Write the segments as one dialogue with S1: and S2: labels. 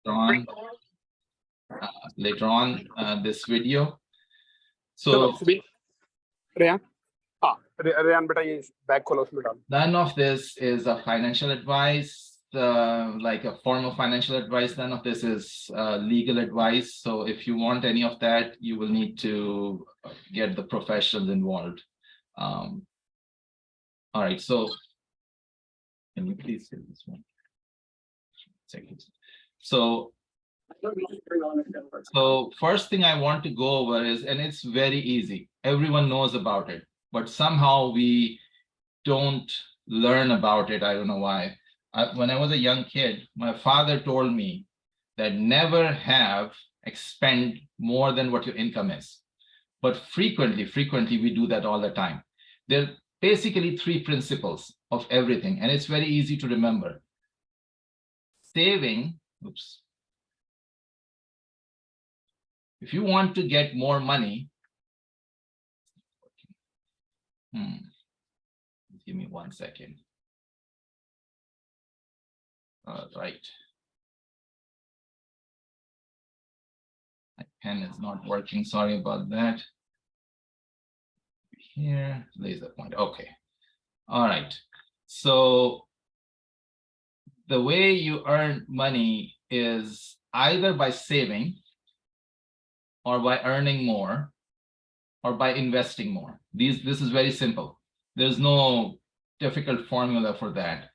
S1: on later on this video.
S2: चलो
S1: So
S2: Zubeen Ryan हाँ Ryan बेटा ये बैग खोलो उसमें डालो.
S1: none of this is a financial advice, like a form of financial advice. None of this is legal advice. So if you want any of that, you will need to get the professionals involved. All right, so can you please hit this one? Seconds. So first thing I want to go over is, and it's very easy, everyone knows about it, but somehow we don't learn about it. I don't know why. When I was a young kid, my father told me that never have expend more than what your income is. But frequently we do that all the time. There are basically three principles of everything, and it's very easy to remember. Saving, oops. If you want to get more money, give me 1 second. All right. My pen is not working. Sorry about that. Here, laser point. Okay. All right. So the way you earn money is either by saving, or by earning more, or by investing more. This is very simple. There's no difficult formula for that.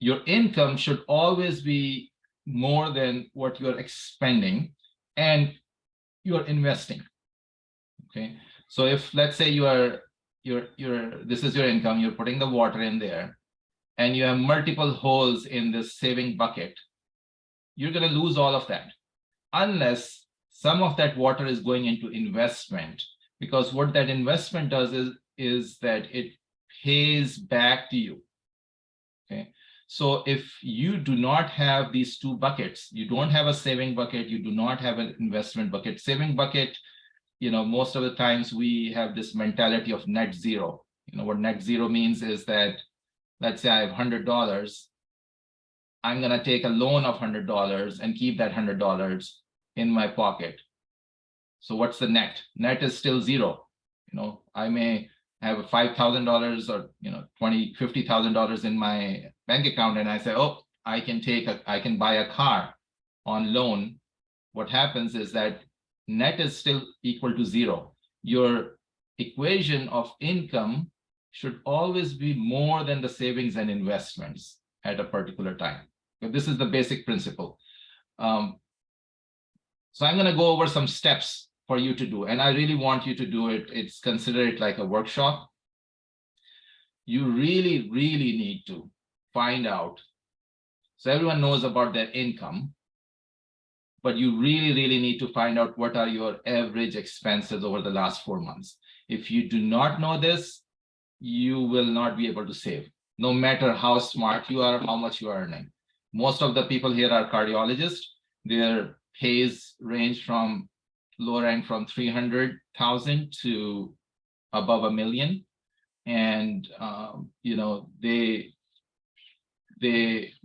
S1: Your income should always be more than what you're expending, and you're investing. Okay, so if let's say this is your income, you're putting the water in there, and you have multiple holes in this saving bucket, you're going to lose all of that unless some of that water is going into investment, because what that investment does is that it pays back to you. Okay, so if you do not have these two buckets, you don't have a saving bucket, you do not have an investment bucket. Saving bucket, most of the times we have this mentality of net zero. What net zero means is that, let's say I have $100, I'm going to take a loan of $100 and keep that $100 in my pocket. So what's the net? Net is still zero. I may have $5,000 or $50,000 in my bank account, and I say, oh, I can buy a car on loan. What happens is that net is still equal to zero. Your equation of income should always be more than the savings and investments at a particular time. But this is the basic principle. So I'm going to go over some steps for you to do, and I really want you to do it. It's consider it like a workshop. You really need to find out. So everyone knows about their income, but you really need to find out what are your average expenses over the last 4 months. If you do not know this, you will not be able to save, no matter how smart you are, how much you are earning. Most of the people here are cardiologists. Their pays range from low rank from 300,000 to above $1 million, and they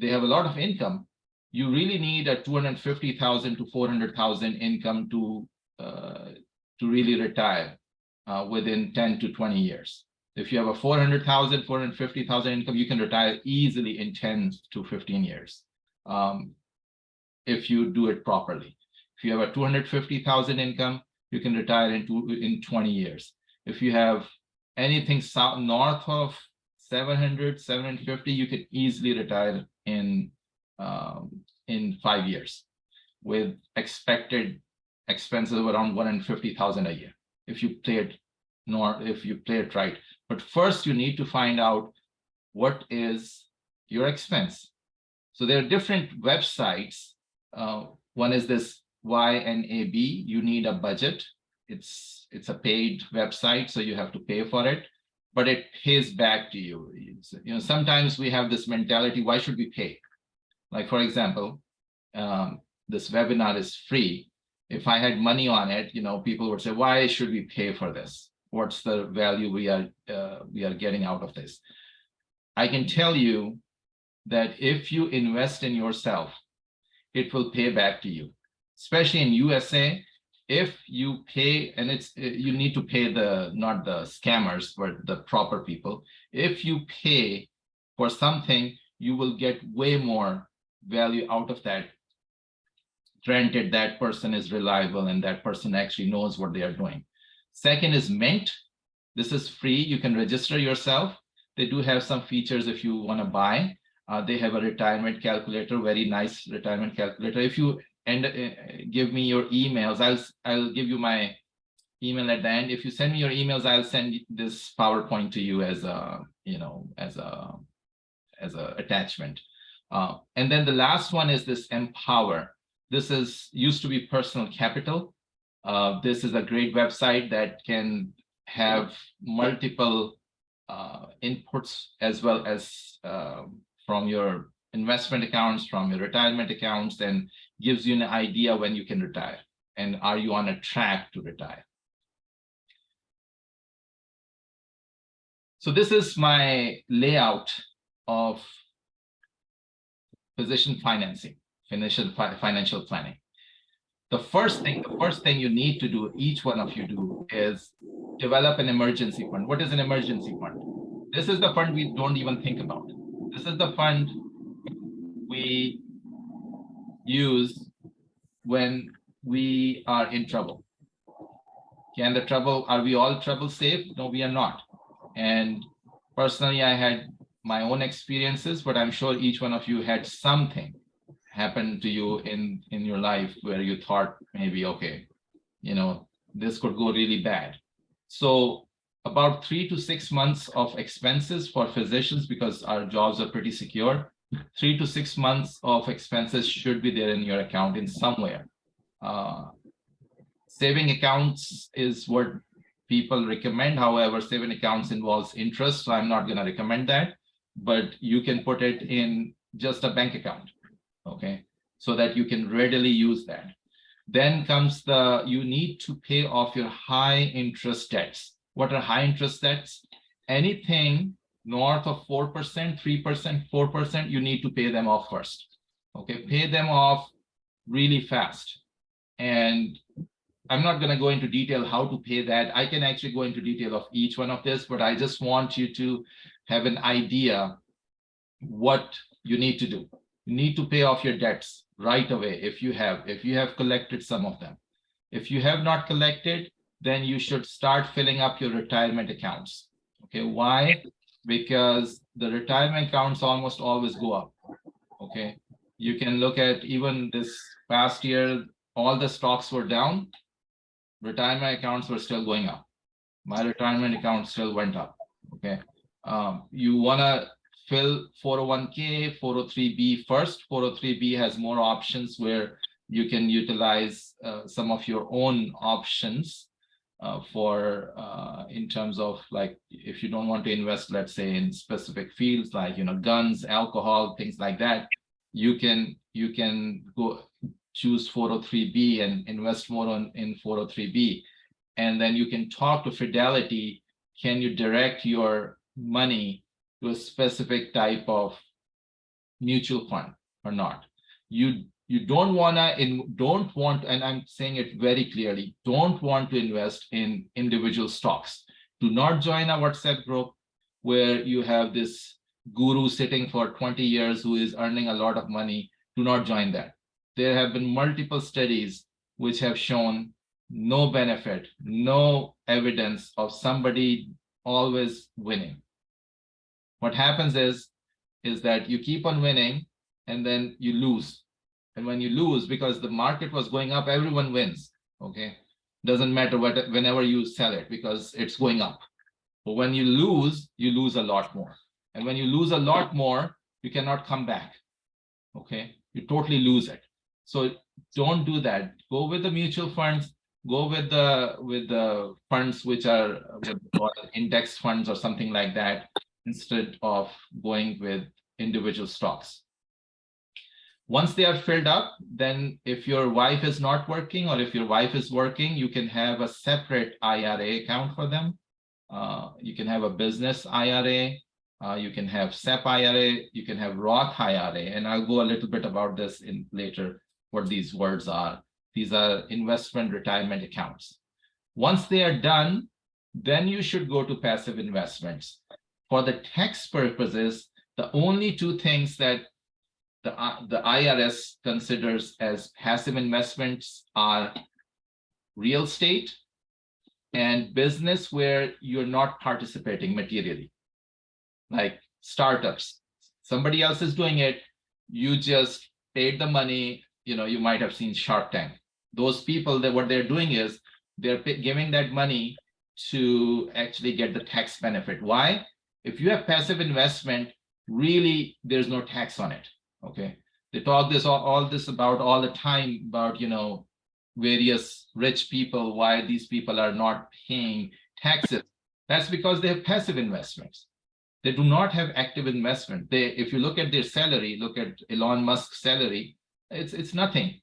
S1: have a lot of income. You really need a 250,000 to 400,000 income to really retire within 10 to 20 years. If you have a 400,000, 450,000 income, you can retire easily in 10 to 15 years if you do it properly. If you have a 250,000 income, you can retire in 20 years. If you have anything north of 700, 750, you can easily retire in 5 years with expected expenses of around 150,000 a year if you play it right. But first you need to find out what is your expense. So there are different websites. One is this YNAB. You need a budget. It's a paid website, so you have to pay for it, but it pays back to you. Sometimes we have this mentality, why should we pay? Like, for example, this webinar is free. If I had money on it, people would say, why should we pay for this? What's the value we are getting out of this? I can tell you that if you invest in yourself, it will pay back to you. Especially in USA, if you pay, and it's you need to pay not the scammers, but the proper people. If you pay for something, you will get way more value out of that. Granted, that person is reliable and that person actually knows what they are doing. Second is Mint. This is free. You can register yourself. They do have some features if you want to buy. They have a retirement calculator, very nice retirement calculator. If you give me your emails, I'll give you my email at the end. If you send me your emails, I'll send this PowerPoint to you as a, as a attachment. And then the last one is this Empower. This used to be Personal Capital. This is a great website that can have multiple inputs, as well as from your investment accounts, from your retirement accounts, and gives you an idea when you can retire and are you on a track to retire. So this is my layout of physician financing, financial planning. The first thing you need to do, each one of you do, is develop an emergency fund. What is an emergency fund? This is the fund we don't even think about. This is the fund we use when we are in trouble. Are we all trouble safe? No, we are not. And personally, I had my own experiences, but I'm sure each one of you had something happen to you in your life where you thought maybe, okay, this could go really bad. So about 3 to 6 months of expenses for physicians, because our jobs are pretty secure. 3 to 6 months of expenses should be there in your account in somewhere. Saving accounts is what people recommend. However, saving accounts involves interest, so I'm not going to recommend that. But you can put it in just a bank account, okay, so that you can readily use that. Then comes you need to pay off your high interest debts. What are high interest debts? Anything north of 4%, 3%, 4%, you need to pay them off first. Okay, pay them off really fast. And I'm not going to go into detail how to pay that. I can actually go into detail of each one of this, but I just want you to have an idea what you need to do. You need to pay off your debts right away if you have collected some of them. If you have not collected, then you should start filling up your retirement accounts. Okay, why? Because the retirement accounts almost always go up. Okay, you can look at even this past year, all the stocks were down. Retirement accounts were still going up. My retirement account still went up. Okay, you want to fill 401k, 403b first. 403b has more options where you can utilize some of your own options in terms of, like, if you don't want to invest, let's say, in specific fields like guns, alcohol, things like that, you can go choose 403b and invest more in 403b, and then you can talk to Fidelity. Can you direct your money to a specific type of mutual fund or not? You don't want, and I'm saying it very clearly, don't want to invest in individual stocks. Do not join a WhatsApp group where you have this guru sitting for 20 years who is earning a lot of money. Do not join that. There have been multiple studies which have shown no benefit, no evidence of somebody always winning. What happens is that you keep on winning and then you lose. And when you lose, because the market was going up, everyone wins. Okay, doesn't matter whenever you sell it, because it's going up. But when you lose a lot more. And when you lose a lot more, you cannot come back. Okay, you totally lose it. So don't do that. Go with the mutual funds. Go with the funds which are index funds or something like that, instead of going with individual stocks. Once they are filled up, then if your wife is not working, or if your wife is working, you can have a separate IRA account for them. You can have a business IRA. You can have SEP IRA, you can have Roth IRA, and I'll go a little bit about this in later, what these words are. These are investment retirement accounts. Once they are done, then you should go to passive investments. For the tax purposes, the only two things that the IRS considers as passive investments are real estate and business where you're not participating materially, like startups. Somebody else is doing it, you just paid the money. You might have seen Shark Tank. Those people, that what they're doing is they're giving that money to actually get the tax benefit. Why? If you have passive investment, really there's no tax on it. Okay, they talk this all this about all the time about various rich people, why these people are not paying taxes. That's because they have passive investments. They do not have active investment. If you look at their salary, look at Elon Musk's salary, it's nothing.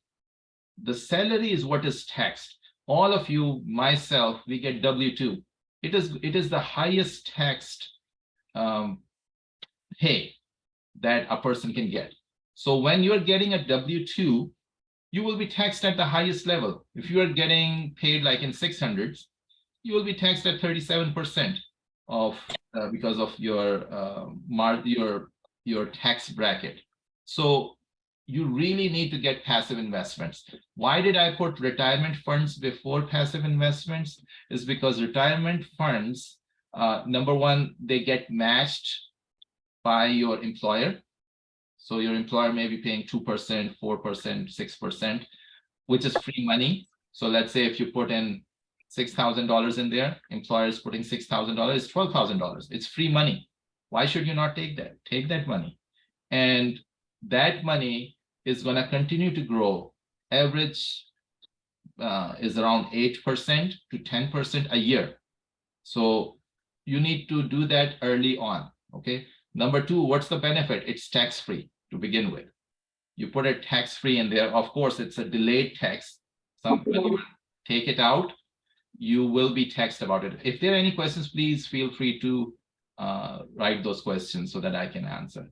S1: The salary is what is taxed. All of you, myself, we get W-2. It is the highest taxed pay that a person can get. So when you're getting a W-2, you will be taxed at the highest level. If you are getting paid like in 600s, you will be taxed at 37% of because of your tax bracket. So you really need to get passive investments. Why did I put retirement funds before passive investments? Is because retirement funds, number one, they get matched by your employer. So your employer may be paying 2%, 4%, 6%, which is free money. So let's say if you put in $6,000 in there, employer is putting $6,000, it's $12,000. It's free money. Why should you not take that? Take that money. And that money is going to continue to grow. Average is around 8% to 10% a year. So you need to do that early on. Okay. Number two, what's the benefit? It's tax-free to begin with. You put it tax-free in there. Of course, it's a delayed tax. When you take it out, you will be taxed about it. If there are any questions, please feel free to write those questions so that I can answer.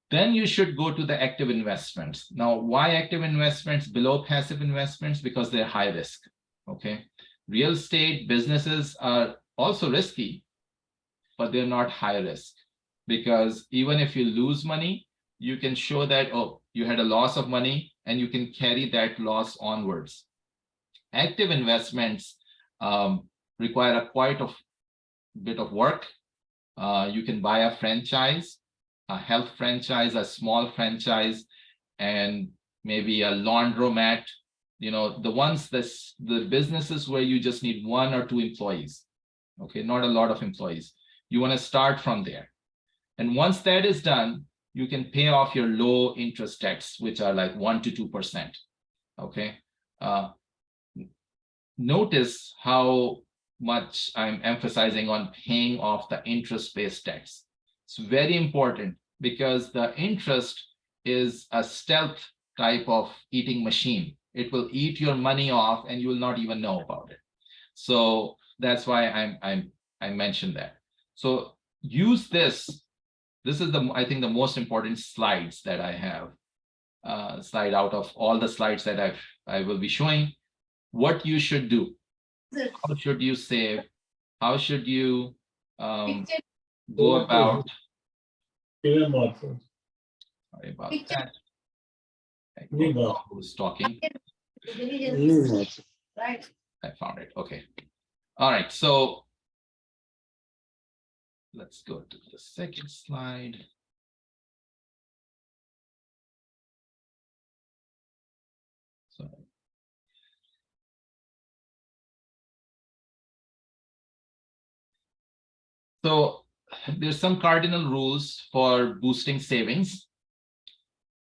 S1: Then you should go to the active investments. Now, why active investments below passive investments? Because they're high risk. Okay. Real estate businesses are also risky, but they're not high risk. Because even if you lose money, you can show that, oh, you had a loss of money and you can carry that loss onwards. Active investments require quite a bit of work. You can buy a franchise, a health franchise, a small franchise, and maybe a laundromat, the businesses where you just need 1 or 2 employees. Okay, not a lot of employees. You want to start from there. And once that is done, you can pay off your low interest debts, which are like 1 to 2%. Okay. Notice how much I'm emphasizing on paying off the interest-based debts. It's very important because the interest is a stealth type of eating machine. It will eat your money off and you will not even know about it. So that's why I mentioned that. So use this. This is I think the most important slides that I have. Slide out of all the slides that I will be showing. What you should do. How should you save? How should you go about? Sorry about that. Who's talking? I found it. Okay. All right. So let's go to the second slide. So there's some cardinal rules for boosting savings.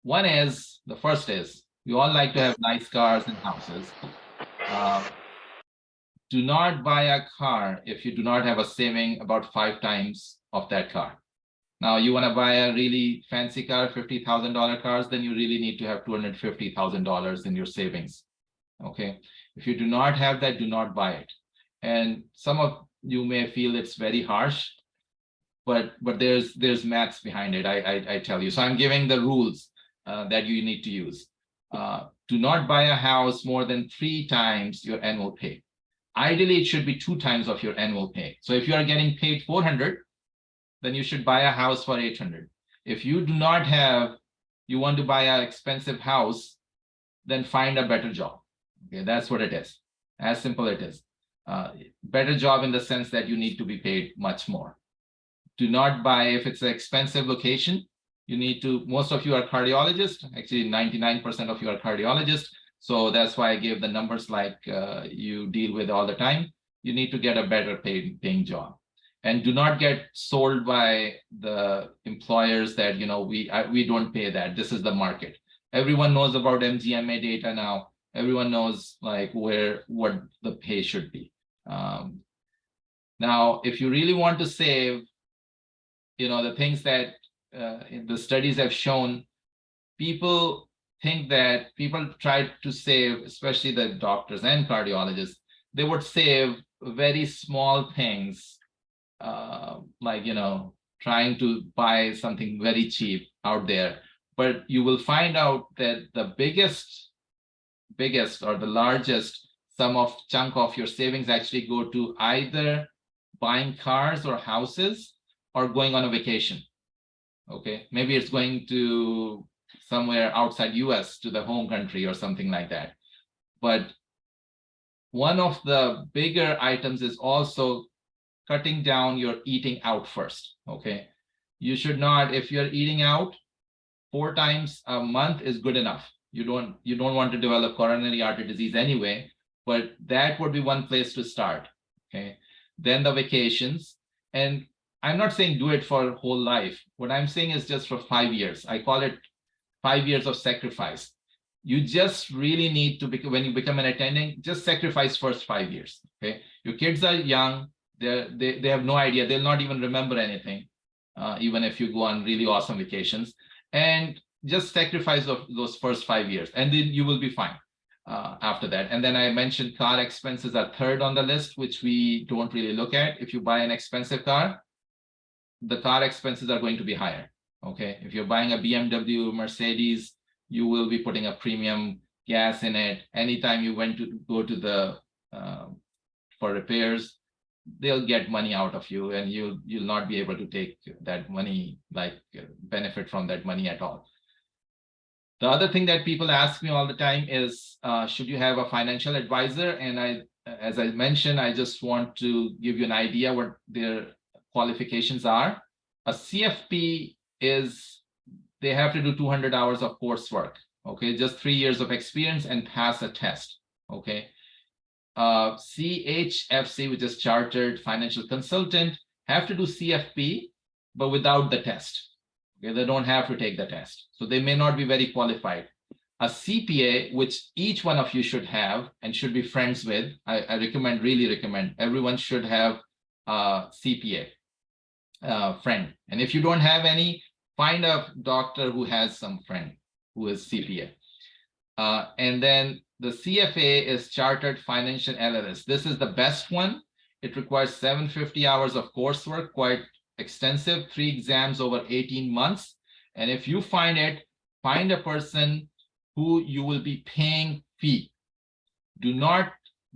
S1: One is, the first is, we all like to have nice cars and houses. Do not buy a car if you do not have a saving about 5 times of that car. Now you want to buy a really fancy car, $50,000 cars, then you really need to have $250,000 in your savings. Okay. If you do not have that, do not buy it. And some of you may feel it's very harsh, but there's maths behind it. I tell you. So I'm giving the rules that you need to use. Do not buy a house more than 3 times your annual pay. Ideally, it should be 2 times of your annual pay. So if you are getting paid 400, then you should buy a house for 800. If you do not have, you want to buy an expensive house, then find a better job. Okay, that's what it is. As simple it is. Better job in the sense that you need to be paid much more. Do not buy, if it's an expensive location, you need to, most of you are cardiologists, actually 99% of you are cardiologists. So that's why I gave the numbers like you deal with all the time. You need to get a better paying job. And do not get sold by the employers that, you know, we don't pay that. This is the market. Everyone knows about MGMA data now. Everyone knows like what the pay should be. Now, if you really want to save, you know, the things that the studies have shown, people think that people try to save, especially the doctors and cardiologists, they would save very small things, like, you know, trying to buy something very cheap out there. But you will find out that the biggest or the largest chunk of your savings actually go to either buying cars or houses or going on a vacation. Okay, maybe it's going to somewhere outside US to the home country or something like that. But one of the bigger items is also cutting down your eating out first. Okay, you should not, if you're eating out 4 times a month is good enough. You don't want to develop coronary artery disease anyway, but that would be one place to start. Okay, then the vacations. And I'm not saying do it for whole life. What I'm saying is just for 5 years. I call it 5 years of sacrifice. You just really need to, when you become an attending, just sacrifice first 5 years. Okay, your kids are young. They have no idea. They'll not even remember anything, even if you go on really awesome vacations. And just sacrifice those first 5 years, and then you will be fine after that. And then I mentioned car expenses are third on the list, which we don't really look at. If you buy an expensive car, the car expenses are going to be higher. Okay, if you're buying a BMW, Mercedes, you will be putting a premium gas in it. Anytime you go to the for repairs, they'll get money out of you, and you'll not be able to take that money, like benefit from that money at all. The other thing that people ask me all the time is, should you have a financial advisor? And as I mentioned, I just want to give you an idea what their qualifications are. A CFP is, they have to do 200 hours of coursework. Okay, just 3 years of experience and pass a test. Okay. CHFC, which is Chartered Financial Consultant, have to do CFP, but without the test. Okay, they don't have to take the test, so they may not be very qualified. A CPA, which each one of you should have and should be friends with, I really recommend everyone should have a CPA friend. And if you don't have any, find a doctor who has some friend who is CPA. And then the CFA is Chartered Financial Analyst. This is the best one. It requires 750 hours of coursework, quite extensive, 3 exams over 18 months. And if you find it, find a person who you will be paying fee. Do not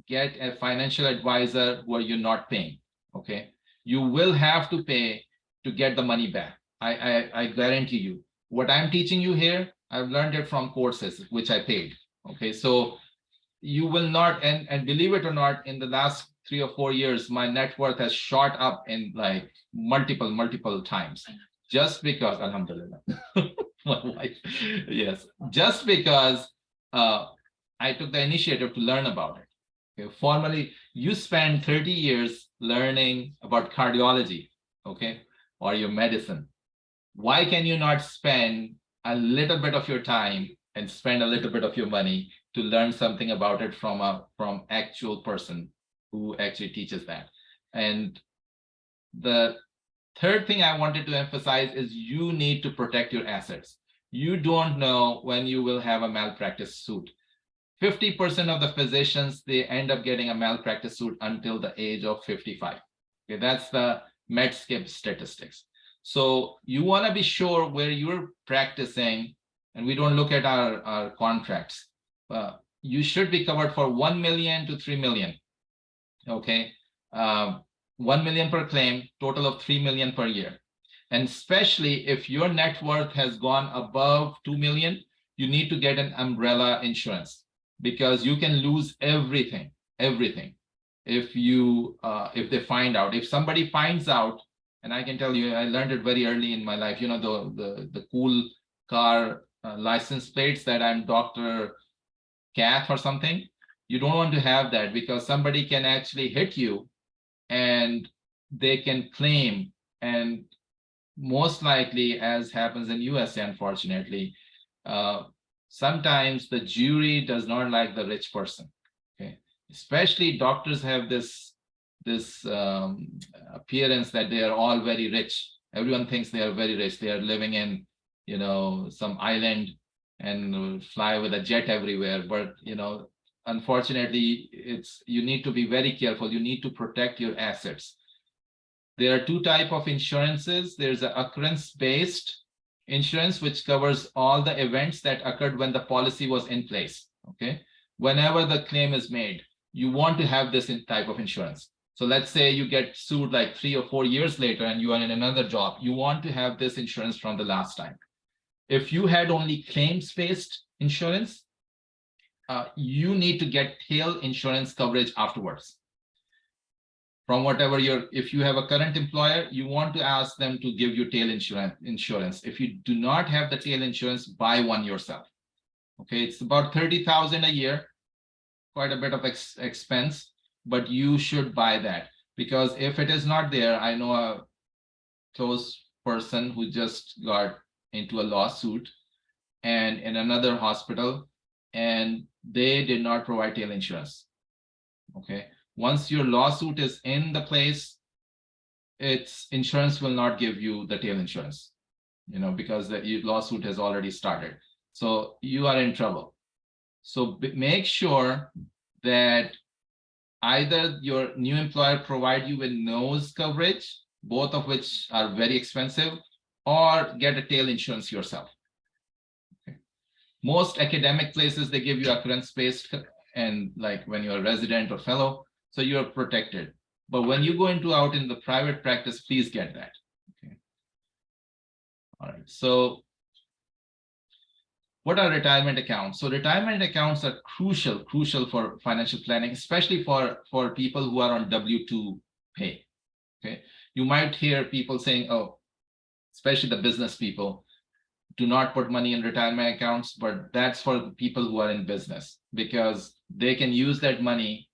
S1: get a financial advisor where you're not paying. Okay, you will have to pay to get the money back. I guarantee you. What I'm teaching you here, I've learned it from courses which I paid. Okay, so you will not, and believe it or not, in the last 3 or 4 years, my net worth has shot up in like multiple times, just because, alhamdulillah, my wife, yes, just because I took the initiative to learn about it. Okay, formally, you spend 30 years learning about cardiology, okay, or your medicine. Why can you not spend a little bit of your time and spend a little bit of your money to learn something about it from actual person who actually teaches that? And the third thing I wanted to emphasize is you need to protect your assets. You don't know when you will have a malpractice suit. 50% of the physicians, they end up getting a malpractice suit until the age of 55. Okay, that's the Medscape statistics. So you want to be sure where you're practicing, and we don't look at our contracts. You should be covered for 1 million to 3 million. Okay, 1 million per claim, total of 3 million per year. And especially if your net worth has gone above 2 million, you need to get an umbrella insurance, because you can lose everything if they find out. If somebody finds out, and I can tell you, I learned it very early in my life, you know, the cool car license plates that I'm Dr. Kath or something. You don't want to have that, because somebody can actually hit you and they can claim. And most likely, as happens in USA, unfortunately, sometimes the jury does not like the rich person. Okay, especially doctors have this appearance that they are all very rich. Everyone thinks they are very rich. They are living in, you know, some island and fly with a jet everywhere. But, you know, unfortunately, you need to be very careful. You need to protect your assets. There are two types of insurances. There's an occurrence-based insurance, which covers all the events that occurred when the policy was in place. Okay, whenever the claim is made, you want to have this type of insurance. So let's say you get sued like 3 or 4 years later and you are in another job. You want to have this insurance from the last time. If you had only claims-based insurance, you need to get tail insurance coverage afterwards. From whatever if you have a current employer, you want to ask them to give you tail insurance. If you do not have the tail insurance, buy one yourself. Okay, it's about 30,000 a year, quite a bit of expense, but you should buy that, because if it is not there, I know a close person who just got into a lawsuit and in another hospital, and they did not provide tail insurance. Okay, once your lawsuit is in the place, its insurance will not give you the tail insurance, you know, because the lawsuit has already started. So you are in trouble. So make sure that either your new employer provide you with nose coverage, both of which are very expensive, or get a tail insurance yourself. Okay. Most academic places, they give you occurrence-based, and like when you're a resident or fellow, so you're protected. But when you go out in the private practice, please get that. Okay. All right. So what are retirement accounts? So retirement accounts are crucial for financial planning, especially for people who are on W-2 pay. Okay. You might hear people saying, oh, especially the business people, do not put money in retirement accounts, but that's for people who are in business, because they can use that money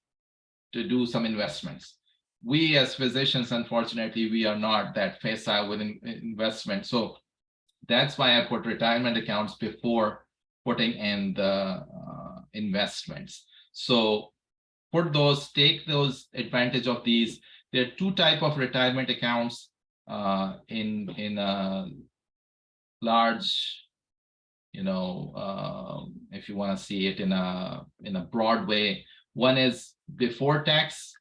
S1: to do some investments. We as physicians, unfortunately, we are not that facile with investment. So that's why I put retirement accounts before putting in the investments. So take those advantage of these. There are two types of retirement accounts in a large, you know, if you want to see it in a broad way. One is before tax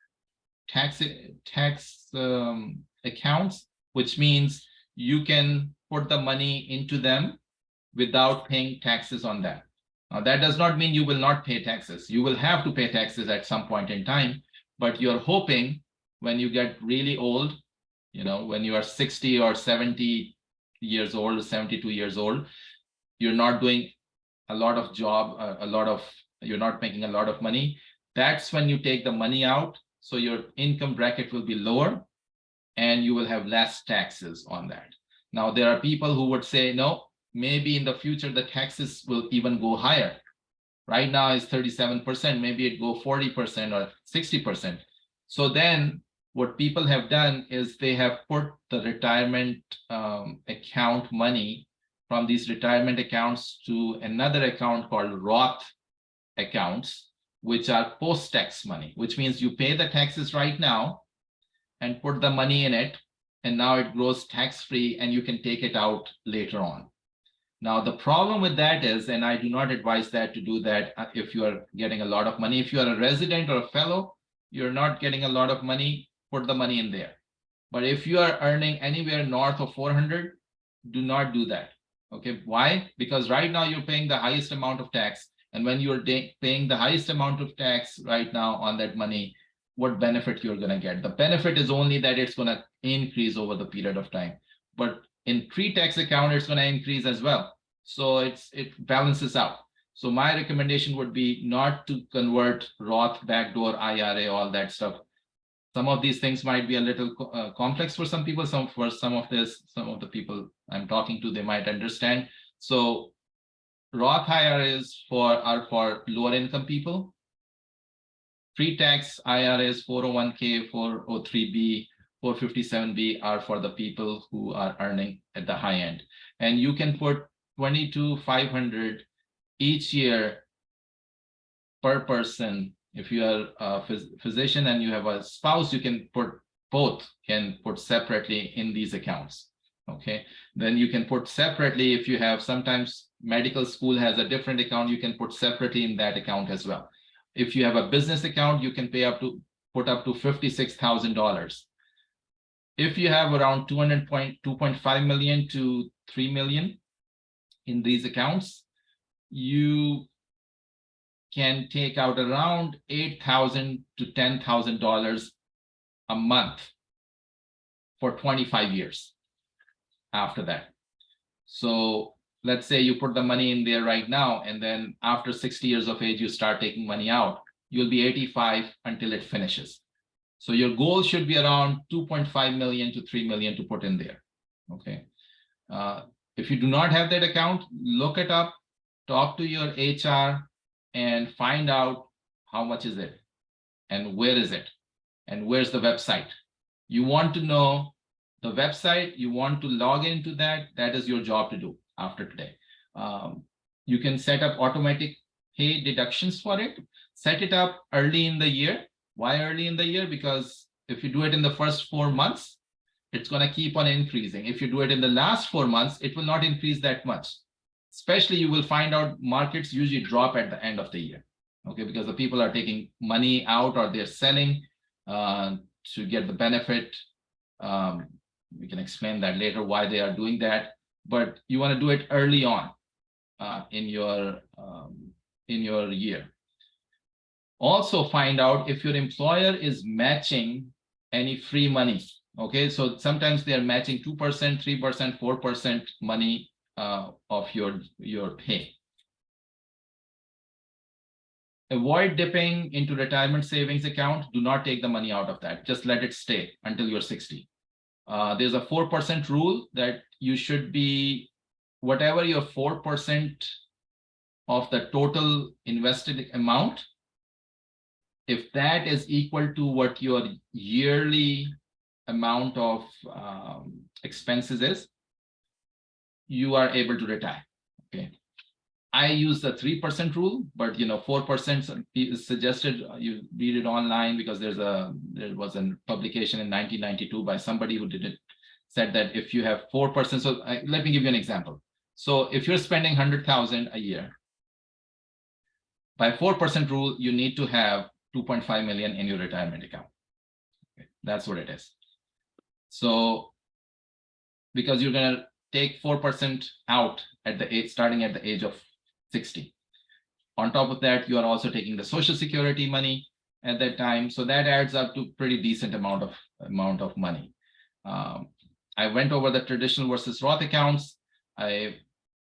S1: accounts, which means you can put the money into them without paying taxes on that. Now, that does not mean you will not pay taxes. You will have to pay taxes at some point in time, but you're hoping when you get really old, you know, when you are 60 or 70 years old, 72 years old, you're not doing a lot of job, you're not making a lot of money. That's when you take the money out. So your income bracket will be lower and you will have less taxes on that. Now, there are people who would say, no, maybe in the future, the taxes will even go higher. Right now it's 37%, maybe it go 40% or 60%. So then what people have done is they have put the retirement account money from these retirement accounts to another account called Roth accounts, which are post-tax money, which means you pay the taxes right now and put the money in it, and now it grows tax-free and you can take it out later on. Now, the problem with that is, and I do not advise that to do that if you are getting a lot of money. If you are a resident or a fellow, you're not getting a lot of money, put the money in there. But if you are earning anywhere north of 400, do not do that. Okay, why? Because right now you're paying the highest amount of tax. And when you're paying the highest amount of tax right now on that money, what benefit you're going to get? The benefit is only that it's going to increase over the period of time. But in pre-tax account, it's going to increase as well. So it balances out. So my recommendation would be not to convert Roth, backdoor, IRA, all that stuff. Some of these things might be a little complex for some people. Some of the people I'm talking to, they might understand. So Roth IRAs are for lower income people. Pre-tax IRAs, 401k, 403b, 457b are for the people who are earning at the high end. And you can put $22,500 each year per person. If you are a physician and you have a spouse, you can put separately in these accounts. Okay, then you can put separately if you have, sometimes medical school has a different account, you can put separately in that account as well. If you have a business account, you can put up to $56,000. If you have around 2.5 million to 3 million in these accounts, you can take out around $8,000 to $10,000 a month for 25 years after that. So let's say you put the money in there right now, and then after 60 years of age, you start taking money out, you'll be 85 until it finishes. So your goal should be around 2.5 million to 3 million to put in there. Okay. If you do not have that account, look it up, talk to your HR, and find out how much is it and where is it and where's the website. You want to know the website, you want to log into that is your job to do after today. You can set up automatic pay deductions for it. Set it up early in the year. Why early in the year? Because if you do it in the first 4 months, it's going to keep on increasing. If you do it in the last 4 months, it will not increase that much. Especially you will find out markets usually drop at the end of the year. Okay, because the people are taking money out or they're selling to get the benefit. We can explain that later why they are doing that, but you want to do it early on in your year. Also find out if your employer is matching any free money. Okay, so sometimes they are matching 2%, 3%, 4% money of your pay. Avoid dipping into retirement savings account. Do not take the money out of that. Just let it stay until you're 60. There's a 4% rule that you should be, whatever your 4% of the total invested amount, if that is equal to what your yearly amount of expenses is, you are able to retire. Okay. I use the 3% rule, but 4% is suggested. You read it online because there was a publication in 1992 by somebody who said that if you have 4%, so let me give you an example. So if you're spending 100,000 a year, by 4% rule, you need to have 2.5 million in your retirement account. Okay. That's what it is. So because you're going to take 4% out at the age, starting at the age of 60. On top of that, you are also taking the Social Security money at that time. So that adds up to pretty decent amount of money. I went over the traditional versus Roth accounts. I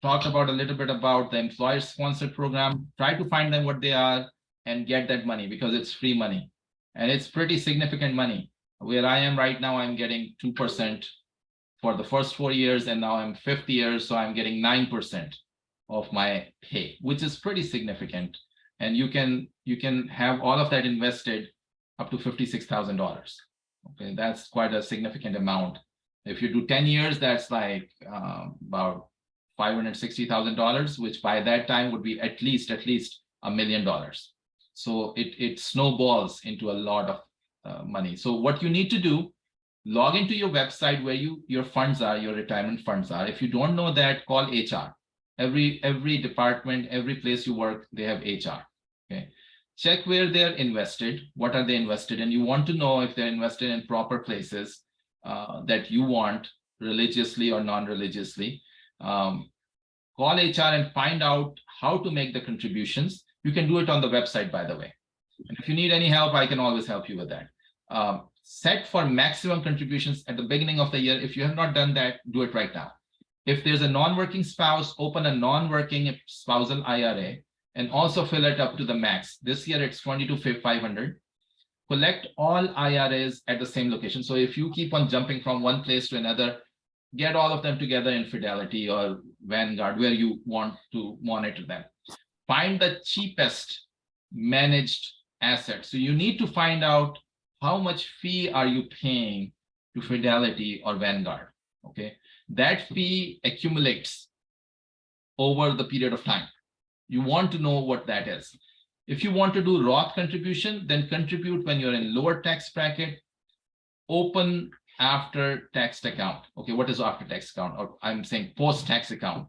S1: talked about a little bit about the employer sponsored program. Try to find them what they are and get that money because it's free money. And it's pretty significant money. Where I am right now, I'm getting 2% for the first 4 years, and now I'm 5th year, so I'm getting 9% of my pay, which is pretty significant. And you can have all of that invested up to $56,000. Okay, that's quite a significant amount. If you do 10 years, that's like about $560,000, which by that time would be at least $1 million. So it snowballs into a lot of money. So what you need to do, log into your website where your funds are, your retirement funds are. If you don't know that, call HR. Every department, every place you work, they have HR. Okay, check where they're invested. What are they invested in? You want to know if they're invested in proper places. that you want, religiously or non-religiously, call HR and find out how to make the contributions. You can do it on the website, by the way. And if you need any help, I can always help you with that. Set for maximum contributions at the beginning of the year. If you have not done that, do it right now. If there's a non-working spouse, open a non-working spousal IRA and also fill it up to the max. This year it's $22,500. Collect all IRAs at the same location. So if you keep on jumping from one place to another, get all of them together in Fidelity or Vanguard, where you want to monitor them. Find the cheapest managed asset. So you need to find out how much fee are you paying to Fidelity or Vanguard, okay? That fee accumulates over the period of time. You want to know what that is. If you want to do Roth contribution, then contribute when you're in lower tax bracket, open after tax account. Okay, what is after tax account? Or I'm saying post-tax account.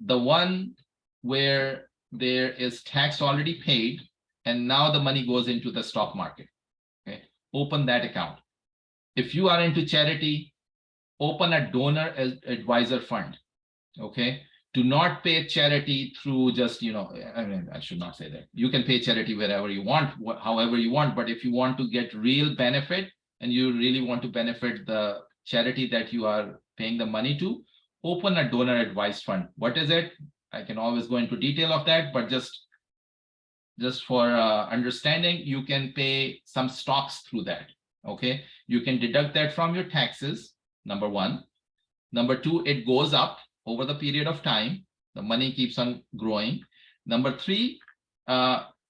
S1: The one where there is tax already paid and now the money goes into the stock market. Okay, open that account. If you are into charity, open a donor advisor fund. Okay, do not pay charity through just, I mean, I should not say that. You can pay charity wherever you want, however you want, but if you want to get real benefit and you really want to benefit the charity that you are paying the money to, open a donor advised fund. What is it? I can always go into detail of that, but just for understanding, you can pay some stocks through that. Okay, you can deduct that from your taxes, number one. Number two, it goes up over the period of time. The money keeps on growing. Number three,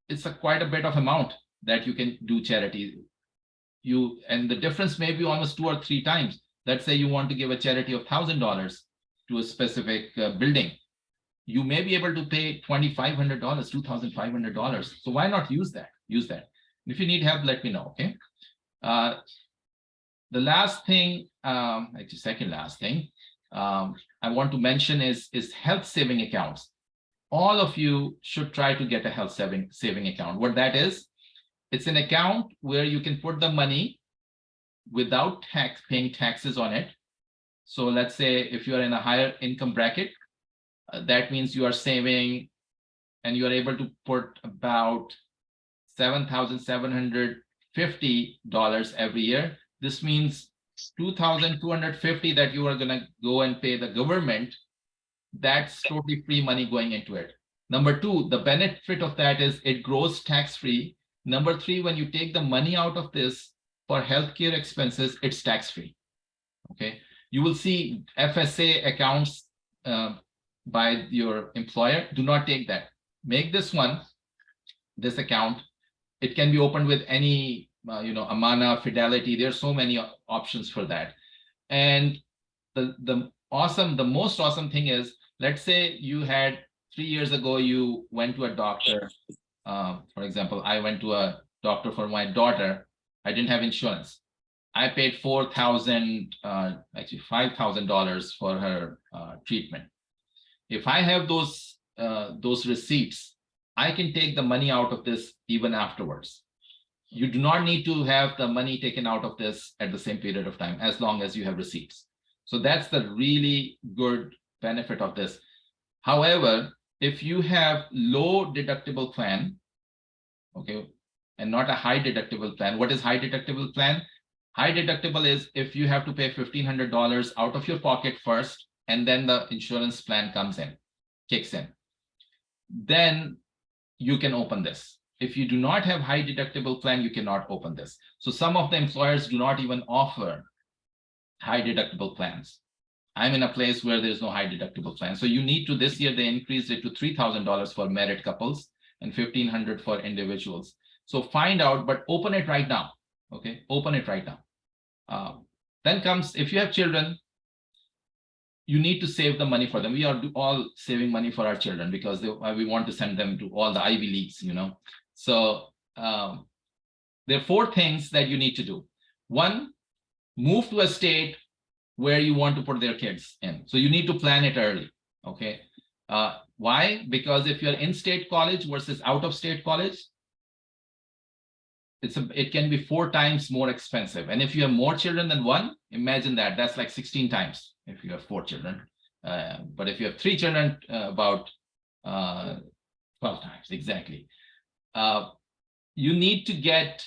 S1: it's quite a bit of amount that you can do charity. And the difference may be almost 2 or 3 times. Let's say you want to give a charity of $1,000 to a specific building. You may be able to pay $2,500, $2,500. So why not use that? Use that. If you need help, let me know. Okay. The last thing, actually second last thing, I want to mention is health saving accounts. All of you should try to get a health saving account. What that is, it's an account where you can put the money without paying taxes on it. So let's say if you are in a higher income bracket, that means you are saving and you are able to put about $7,750 every year. This means $2,250 that you are going to go and pay the government. That's totally free money going into it. Number two, the benefit of that is it grows tax-free. Number three, when you take the money out of this for healthcare expenses, it's tax-free. Okay, you will see FSA accounts by your employer. Do not take that. Make this account. It can be opened with any Amana, Fidelity. There's so many options for that. And the most awesome thing is, let's say you had 3 years ago, you went to a doctor. For example, I went to a doctor for my daughter. I didn't have insurance. I paid $5,000 for her treatment. If I have those receipts, I can take the money out of this even afterwards. You do not need to have the money taken out of this at the same period of time, as long as you have receipts. So that's the really good benefit of this. However, if you have low deductible plan, okay, and not a high deductible plan. What is high deductible plan? High deductible is if you have to pay $1,500 out of your pocket first, and then the insurance plan kicks in. Then you can open this. If you do not have high deductible plan, you cannot open this. So some of the employers do not even offer high deductible plans. I'm in a place where there's no high deductible plan. So you need to, this year they increased it to $3,000 for married couples and $1,500 for individuals. So find out, but open it right now. Okay, open it right now. Then comes, if you have children, you need to save the money for them. We are all saving money for our children because we want to send them to all the Ivy Leagues, So there are 4 things that you need to do. 1, move to a state where you want to put their kids in. So you need to plan it early. Okay. Why? Because if you're in-state college versus out-of-state college, it can be 4 times more expensive. And if you have more children than one, imagine that. That's like 16 times if you have 4 children. But if you have 3 children, about 12 times exactly. You need to get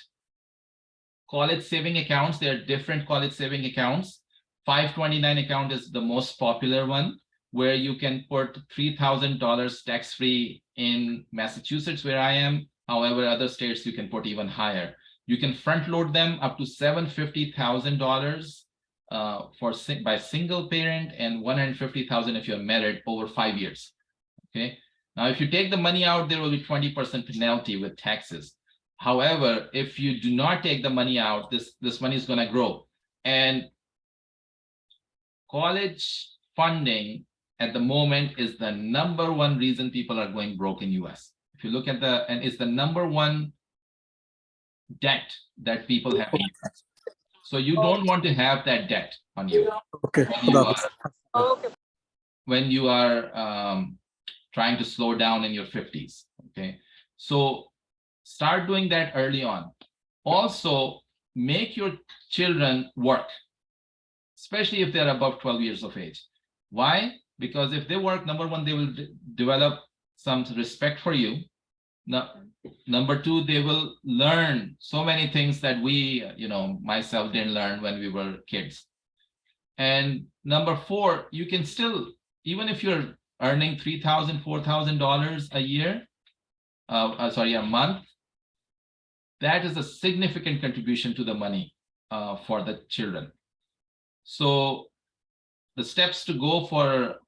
S1: college saving accounts. There are different college saving accounts. 529 account is the most popular one, where you can put $3,000 tax-free in Massachusetts, where I am. However, other states you can put even higher. You can front load them up to $750,000 by single parent, and $150,000 if you're married, over 5 years. Okay. Now, if you take the money out, there will be 20% penalty with taxes. However, if you do not take the money out, this money is going to grow. And college funding at the moment is the #1 reason people are going broke in US. If you look at and it's the #1 debt that people have. So you don't want to have that debt on you.
S2: Okay.
S1: When you are trying to slow down in your 50s. Okay. So start doing that early on. Also, make your children work, especially if they're above 12 years of age. Why? Because if they work, #1, they will develop some respect for you. Now, #2, they will learn so many things that we, myself didn't learn when we were kids. And #4, you can still, even if you're earning $3,000, $4,000 a year, a month, that is a significant contribution to the money for the children. So the steps to go for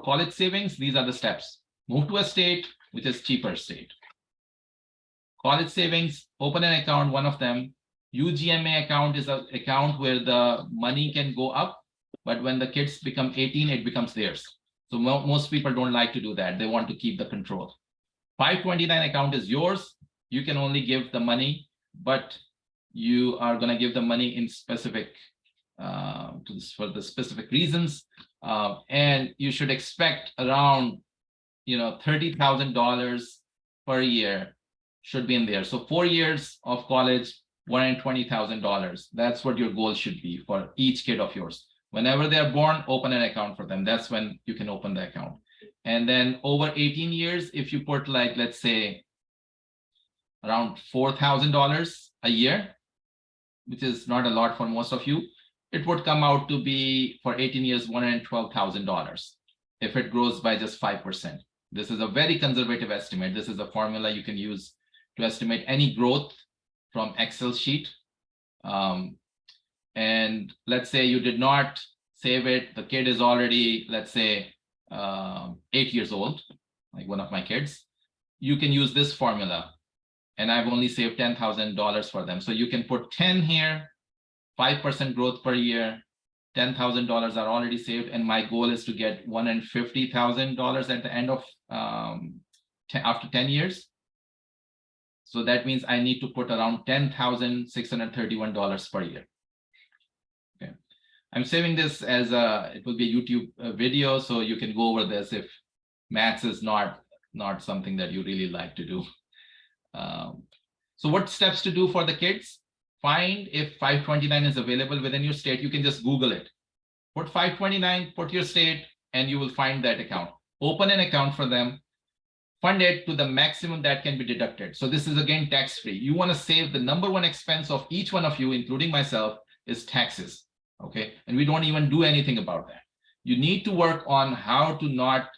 S1: college savings, these are the steps. Move to a state which is cheaper state. College savings, open an account, one of them. UGMA account is an account where the money can go up, but when the kids become 18, it becomes theirs. So most people don't like to do that. They want to keep the control. 529 account is yours. You can only give the money, but you are going to give the money in specific for the specific reasons, and you should expect around $30,000 per year should be in there. So 4 years of college, $120,000. That's what your goal should be for each kid of yours. Whenever they're born, open an account for them. That's when you can open the account. And then over 18 years, if you put, like, let's say around $4,000 a year, which is not a lot for most of you, it would come out to be, for 18 years, $112,000 if it grows by just 5%. This is a very conservative estimate. This is a formula you can use to estimate any growth from Excel sheet. And let's say you did not save it. The kid is already, let's say, 8 years old, like one of my kids. You can use this formula. And I've only saved $10,000 for them. So you can put 10 here, 5% growth per year, $10,000 are already saved. And my goal is to get $150,000 at the end of, after 10 years. So that means I need to put around $10,631 per year. Okay. I'm saving this as it will be a YouTube video, so you can go over this if maths is not something that you really like to do. So what steps to do for the kids? Find if 529 is available within your state. You can just Google it. Put 529, put your state, and you will find that account. Open an account for them. Fund it to the maximum that can be deducted. So this is, again, tax-free. You want to save the #1 expense of each one of you, including myself, is taxes. Okay. And we don't even do anything about that. You need to work on how to not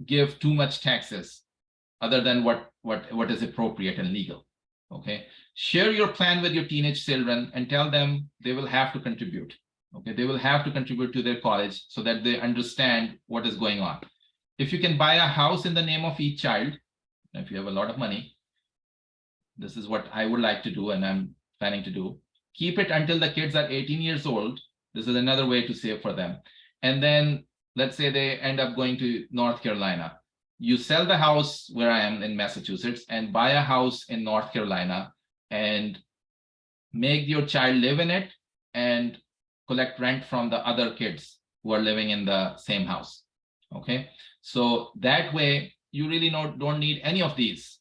S1: give too much taxes other than what is appropriate and legal. Okay. Share your plan with your teenage children and tell them they will have to contribute. Okay. They will have to contribute to their college so that they understand what is going on. If you can buy a house in the name of each child, if you have a lot of money, this is what I would like to do and I'm planning to do. Keep it until the kids are 18 years old. This is another way to save for them. And then let's say they end up going to North Carolina. You sell the house where I am in Massachusetts and buy a house in North Carolina and make your child live in it and collect rent from the other kids who are living in the same house. Okay. So that way you really don't need any of these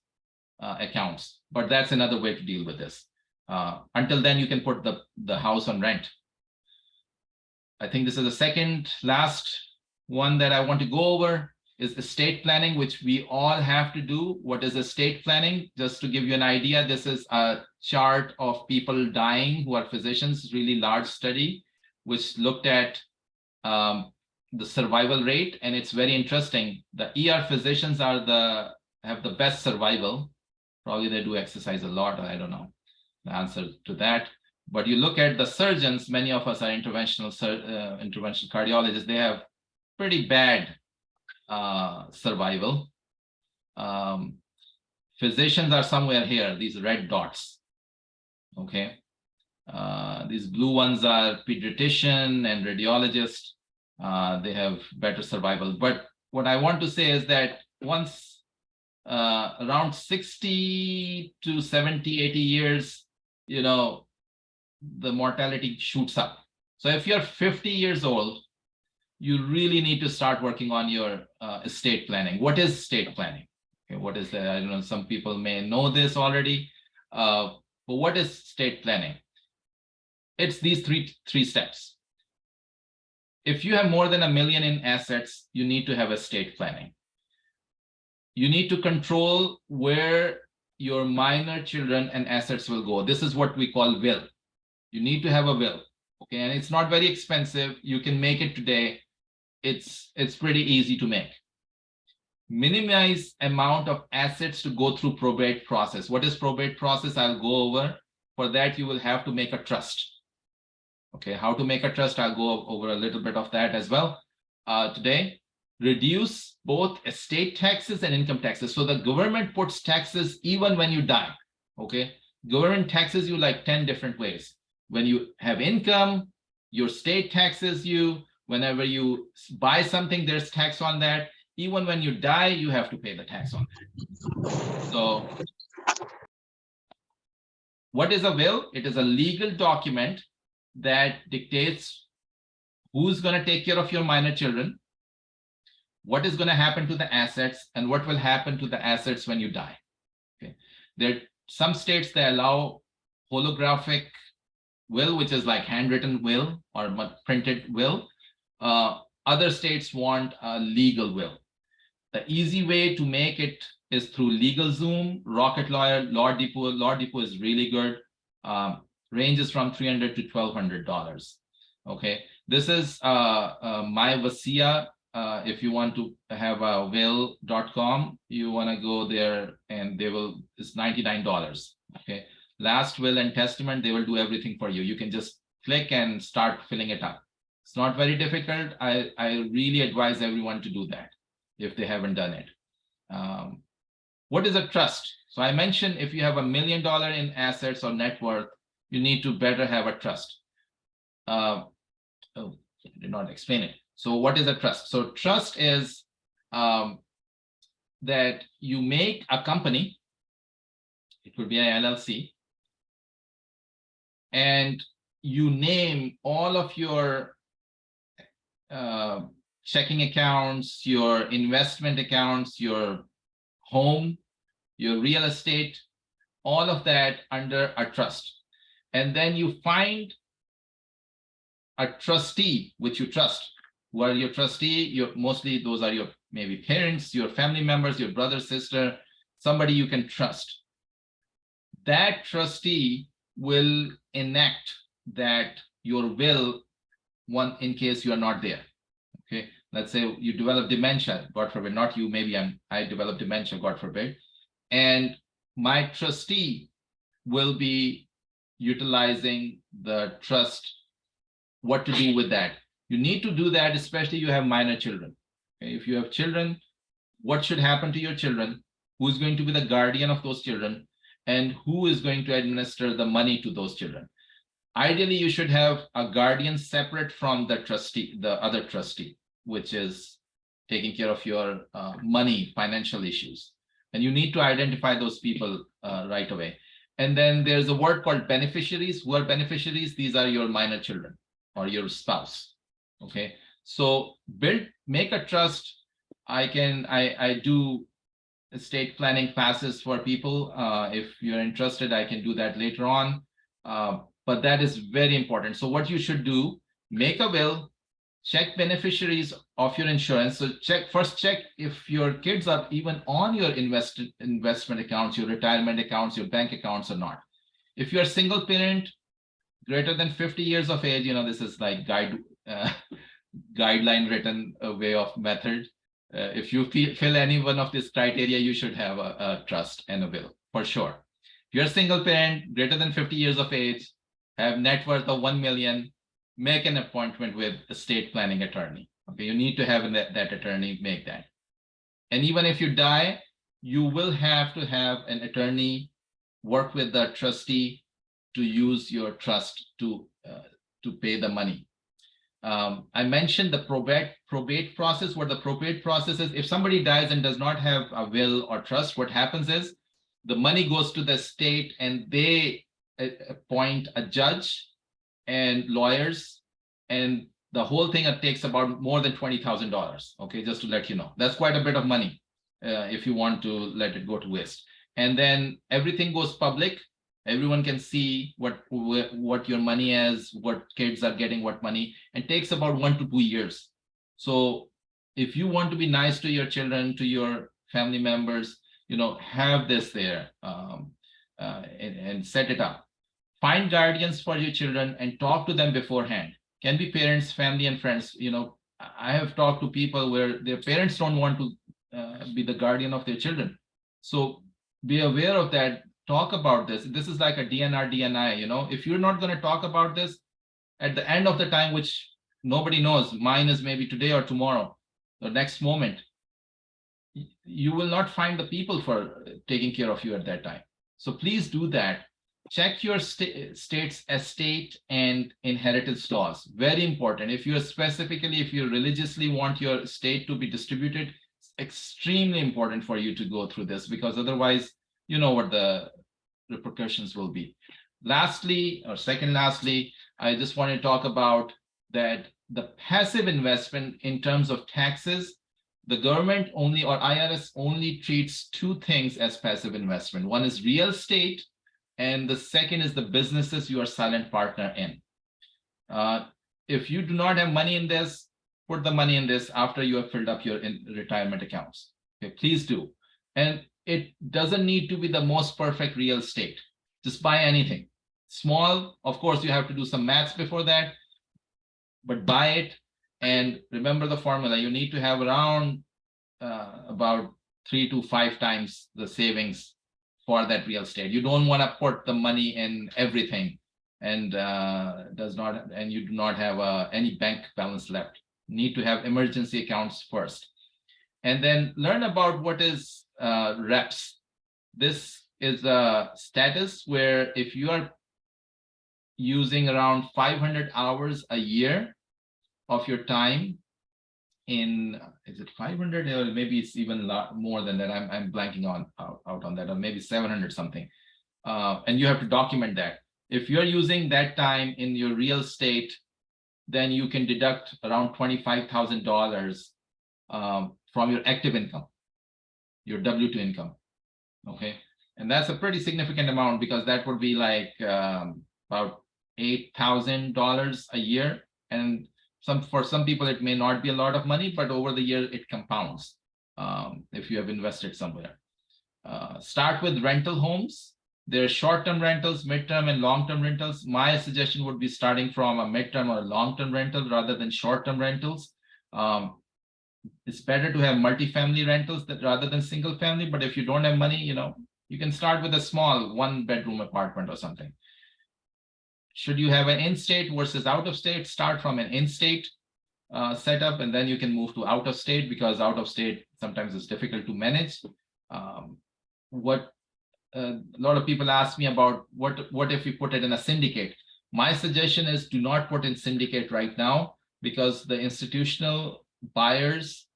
S1: accounts, but that's another way to deal with this. Until then, you can put the house on rent. I think this is the second last one that I want to go over is estate planning, which we all have to do. What is estate planning? Just to give you an idea, this is a chart of people dying who are physicians, really large study, which looked at the survival rate, and it's very interesting. The ER physicians have the best survival. Probably they do exercise a lot, I don't know the answer to that. But you look at the surgeons, many of us are interventional cardiologists, they have pretty bad survival. Physicians are somewhere here, these red dots. Okay. These blue ones are pediatrician and radiologist. They have better survival. But what I want to say is that once around 60 to 70, 80 years, you know, the mortality shoots up. So if you're 50 years old, you really need to start working on your estate planning. What is estate planning? Okay, what is that? I don't know, some people may know this already, but what is estate planning? It's these three steps. If you have more than $1 million in assets, you need to have estate planning. You need to control where your minor children and assets will go. This is what we call will. You need to have a will. Okay, and it's not very expensive. You can make it today. It's pretty easy to make. Minimize amount of assets to go through probate process. What is probate process? I'll go over. For that, you will have to make a trust. Okay, how to make a trust? I'll go over a little bit of that as well today. Reduce both estate taxes and income taxes. So the government puts taxes even when you die. Okay, government taxes you like 10 different ways. When you have income, your state taxes you. Whenever you buy something, there's tax on that. Even when you die, you have to pay the tax on that. So what is a will? It is a legal document that dictates who's going to take care of your minor children, what is going to happen to the assets, and what will happen to the assets when you die. Okay. There are some states that allow holographic will, which is like handwritten will or printed will. Other states want a legal will. The easy way to make it is through LegalZoom, Rocket Lawyer, Law Depot. Law Depot is really good. Ranges from $300 to $1,200. Okay, this is MyVasiya. If you want to have a will.com, you want to go there and they will, it's $99. Okay, last will and testament, they will do everything for you. You can just click and start filling it up. It's not very difficult. I really advise everyone to do that if they haven't done it. What is a trust? So I mentioned if you have $1 million in assets or net worth, you need to better have a trust. I did not explain it. So what is a trust? So trust is that you make a company, it could be an LLC, and you name all of your checking accounts, your investment accounts, your home, your real estate, all of that under a trust. And then you find a trustee which you trust. Who are your trustee? Mostly those are your maybe parents, your family members, your brother, sister, somebody you can trust. That trustee will enact that your will in case you are not there. Okay, let's say you develop dementia, God forbid, not you, maybe I develop dementia, God forbid, and my trustee will be utilizing the trust, what to do with that. You need to do that, especially you have minor children. Okay? If you have children, what should happen to your children? Who's going to be the guardian of those children? And who is going to administer the money to those children? Ideally, you should have a guardian separate from the trustee, the other trustee, which is taking care of your money, financial issues. And you need to identify those people right away. And then there's a word called beneficiaries. Who are beneficiaries? These are your minor children or your spouse. Okay, so make a trust. I do estate planning classes for people. If you're interested, I can do that later on. But that is very important. So what you should do, make a will, check beneficiaries of your insurance. So first check if your kids are even on your investment accounts, your retirement accounts, your bank accounts or not. If you're a single parent, greater than 50 years of age, this is like guideline written way of method. If you fill any one of this criteria, you should have a trust and a will for sure. If you're a single parent, greater than 50 years of age, have net worth of 1 million, make an appointment with a estate planning attorney. Okay, you need to have that attorney make that. And even if you die, you will have to have an attorney work with the trustee to use your trust to pay the money. I mentioned the probate process. What the probate process is, if somebody dies and does not have a will or trust, what happens is the money goes to the state and they appoint a judge and lawyers, and the whole thing takes about more than $20,000. Okay, just to let you know, that's quite a bit of money if you want to let it go to waste. And then everything goes public. Everyone can see what your money is, what kids are getting, what money, and takes about 1 to 2 years. So if you want to be nice to your children, to your family members, have this there and set it up. Find guardians for your children and talk to them beforehand. Can be parents, family, and friends. I have talked to people where their parents don't want to be the guardian of their children. So be aware of that. Talk about this. This is like a DNR, DNI. If you're not going to talk about this at the end of the time, which nobody knows, mine is maybe today or tomorrow, the next moment, you will not find the people for taking care of you at that time. So please do that. Check your state's estate and inheritance laws. Very important. If you religiously want your estate to be distributed, it's extremely important for you to go through this, because otherwise, you know what the repercussions will be. Lastly, I just want to talk about that the passive investment in terms of taxes, the government only, or IRS only, treats 2 things as passive investment. One is real estate, and the second is the businesses you are silent partner in. If you do not have money in this, put the money in this after you have filled up your retirement accounts. Okay, please do. And it doesn't need to be the most perfect real estate. Just buy anything. Small, of course, you have to do some maths before that, but buy it. And remember the formula. You need to have around about 3 to 5 times the savings for that real estate. You don't want to put the money in everything and you do not have any bank balance left. You need to have emergency accounts first. And then learn about what is reps. This is a status where if you are using around 500 hours a year of your time in, is it 500 or maybe it's even more than that? I'm blanking out on that, or maybe 700 something. And you have to document that. If you're using that time in your real estate, then you can deduct around $25,000 from your active income, your W-2 income. Okay, and that's a pretty significant amount, because that would be like about $8,000 a year. And for some people it may not be a lot of money, but over the year it compounds if you have invested somewhere. Start with rental homes. There are short-term rentals, mid-term and long-term rentals. My suggestion would be starting from a mid-term or long-term rental rather than short-term rentals. It's better to have multifamily rentals rather than single family, but if you don't have money, you can start with a small 1-bedroom apartment or something. Should you have an in-state versus out-of-state, start from an in-state setup, and then you can move to out-of-state, because out-of-state sometimes is difficult to manage. A lot of people ask me about what if we put it in a syndicate. My suggestion is do not put in syndicate right now, because the institutional buyers,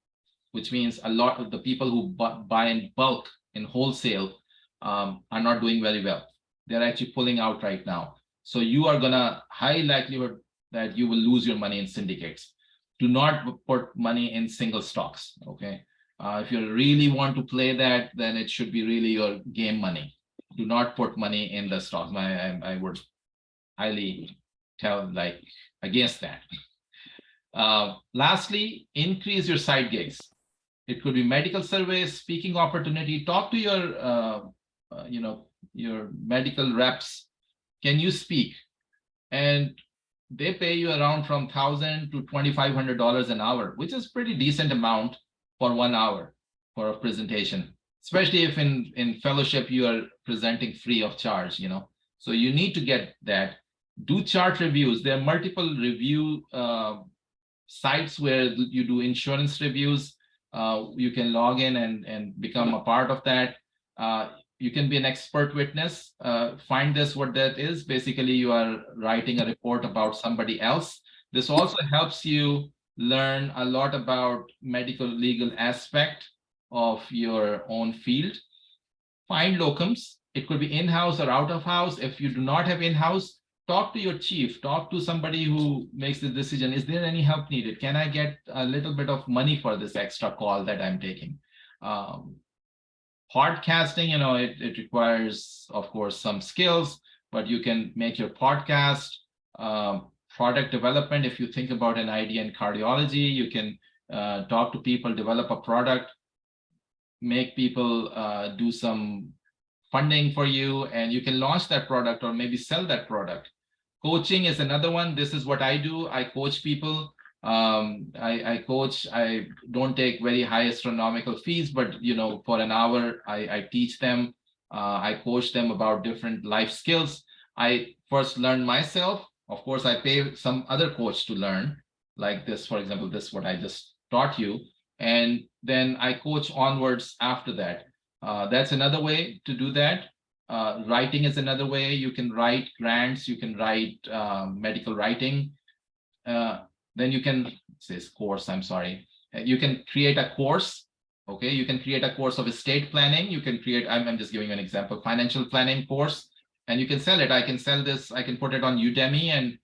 S1: which means a lot of the people who buy in bulk in wholesale, are not doing very well. They're actually pulling out right now. So you are gonna high likelihood that you will lose your money in syndicates. Do not put money in single stocks. Okay, If you really want to play that, then it should be really your game money. Do not put money in the stock. I would highly tell against that. Lastly, increase your side gigs. It could be medical surveys, speaking opportunity. Talk to your medical reps. Can you speak? And they pay you around from $1,000 to $2,500 an hour, which is pretty decent amount for 1 hour for a presentation, especially if in fellowship you are presenting free of charge. So you need to get that. Do chart reviews. There are multiple review sites where you do insurance reviews. You can log in and become a part of that. You can be an expert witness. Find this, what that is. Basically, you are writing a report about somebody else. This also helps you learn a lot about medical legal aspect of your own field. Find locums. It could be in-house or out of house. If you do not have in-house, talk to your chief, talk to somebody who makes the decision. Is there any help needed? Can I get a little bit of money for this extra call that I'm taking? Podcasting, it requires, of course, some skills, but you can make your podcast. Product development, if you think about an idea in cardiology, you can talk to people, develop a product, make people do some funding for you, and you can launch that product or maybe sell that product. Coaching is another one. This is what I do. I coach people. I coach. I don't take very high astronomical fees, but for an hour, I teach them. I coach them about different life skills. I first learn myself. Of course, I pay some other coach to learn, like this, for example, this is what I just taught you. And then I coach onwards after that. That's another way to do that. Writing is another way. You can write grants, you can write medical writing. Then you can say course, I'm sorry. You can create a course. Okay, you can create a course of estate planning. You can create, I'm just giving you an example, financial planning course, and you can sell it. I can sell this, I can put it on Udemy, and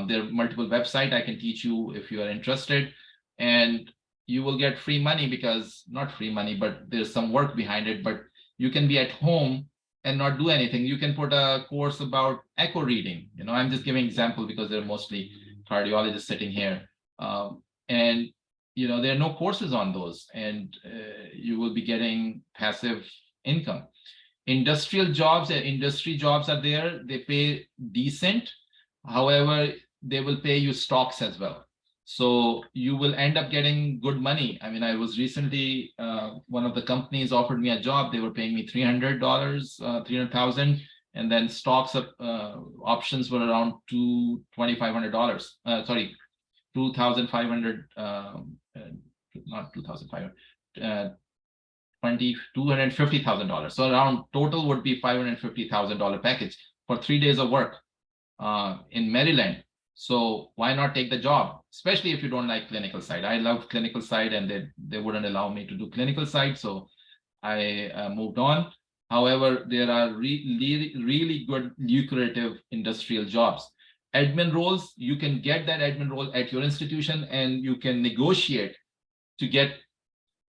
S1: there are multiple websites I can teach you if you are interested. And you will get free money, because not free money, but there's some work behind it. But you can be at home and not do anything. You can put a course about echo reading. I'm just giving example because they're mostly cardiologists sitting here. And there are no courses on those, and you will be getting passive income. Industrial jobs and industry jobs are there. They pay decent. However, they will pay you stocks as well. So you will end up getting good money. I mean, I was recently, one of the companies offered me a job. They were paying me $300, $300,000, and then stocks options were around $2,500. Sorry, 2,500. Not 2,500. $250,000. So around total would be $550,000 package for 3 days of work in Maryland. So why not take the job, especially if you don't like clinical side? I love clinical side, and they wouldn't allow me to do clinical side, so I moved on. However, there are really good lucrative industrial jobs. Admin roles, you can get that admin role at your institution, and you can negotiate to get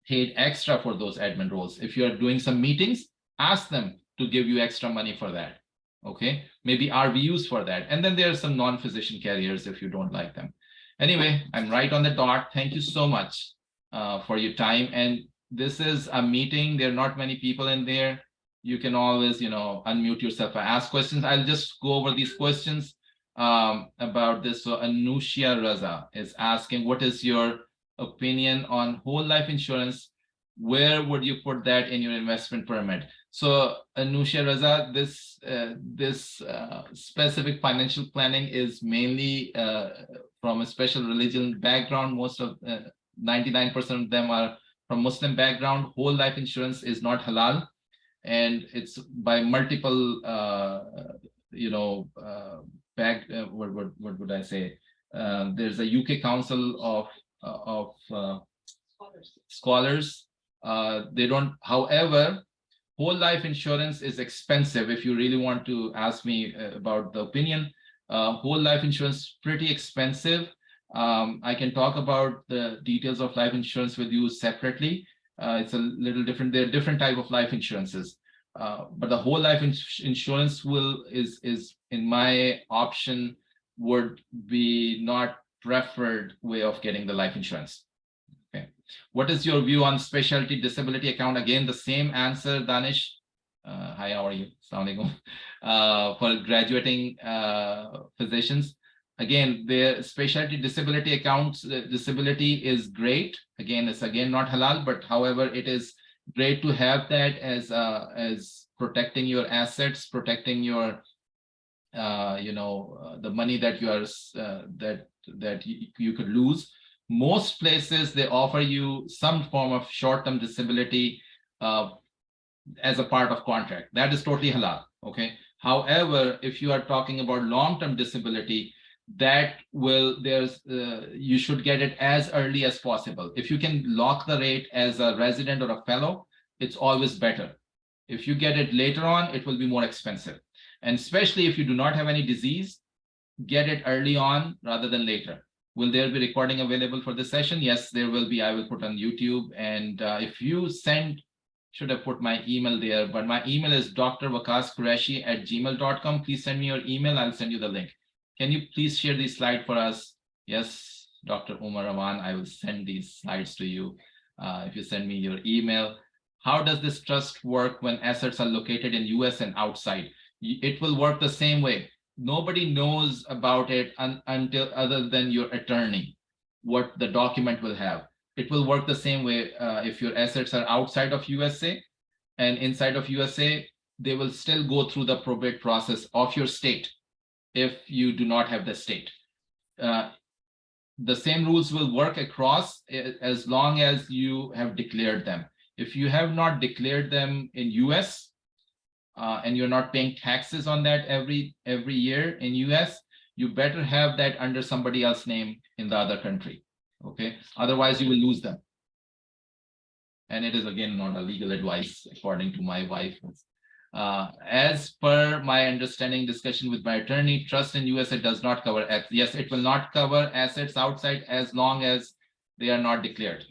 S1: paid extra for those admin roles. If you are doing some meetings, ask them to give you extra money for that. Okay, maybe RVUs for that. And then there are some non-physician carriers if you don't like them. Anyway, I'm right on the dot. Thank you so much for your time. And this is a meeting. There are not many people in there. You can always, unmute yourself and ask questions. I'll just go over these questions about this. So Anushya Raza is asking, what is your opinion on whole life insurance? Where would you put that in your investment pyramid? So Anushya Raza, this specific financial planning is mainly from a special religion background. Most of 99% of them are from Muslim background. Whole life insurance is not halal, and it's by multiple what would I say? There's a UK Council of scholars. They don't, however, whole life insurance is expensive. If you really want to ask me about the opinion, whole life insurance pretty expensive. I can talk about the details of life insurance with you separately. It's a little different. There are different type of life insurances. But the whole life insurance is in my option would be not preferred way of getting the life insurance. Okay. What is your view on specialty disability account? Again, the same answer, Danish. Hi, how are you? Assalamu alaikum. For graduating physicians. Again, the specialty disability accounts, disability is great. Again, it's again not halal, but however, it is great to have that as protecting your assets, protecting your the money that you are that you could lose. Most places they offer you some form of short-term disability as a part of contract. That is totally halal. Okay. However, if you are talking about long-term disability, that will you should get it as early as possible. If you can lock the rate as a resident or a fellow, it's always better. If you get it later on, it will be more expensive. And especially if you do not have any disease, get it early on rather than later. Will there be recording available for this session? Yes, there will be. I will put on YouTube. And if you send, should have put my email there, but my email is drwaqasqureshi@gmail.com. Please send me your email. I'll send you the link. Can you please share this slide for us? Yes, Dr. Umar Rahman, I will send these slides to you. If you send me your email. How does this trust work when assets are located in US and outside? It will work the same way. Nobody knows about it until other than your attorney, what the document will have. It will work the same way if your assets are outside of USA and inside of USA, they will still go through the probate process of your state if you do not have the state. The same rules will work across as long as you have declared them. If you have not declared them in US and you're not paying taxes on that every year in US, you better have that under somebody else's name in the other country. Okay, otherwise you will lose them. And it is again not a legal advice according to my wife. As per my understanding discussion with my attorney, trust in USA does not cover assets. Yes, it will not cover assets outside as long as they are not declared.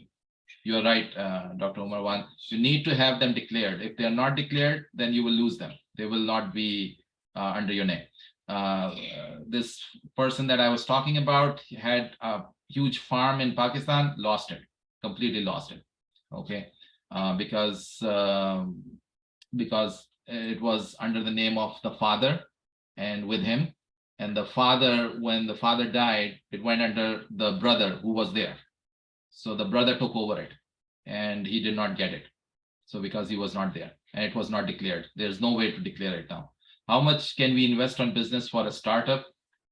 S1: You are right, Dr. Umar. You need to have them declared. If they are not declared, then you will lose them. They will not be under your name. This person that I was talking about had a huge farm in Pakistan, lost it, completely lost it. Okay, because it was under the name of the father and with him, and the father, when the father died, it went under the brother who was there. So the brother took over it and he did not get it. So because he was not there and it was not declared, there's no way to declare it now. How much can we invest on business for a startup?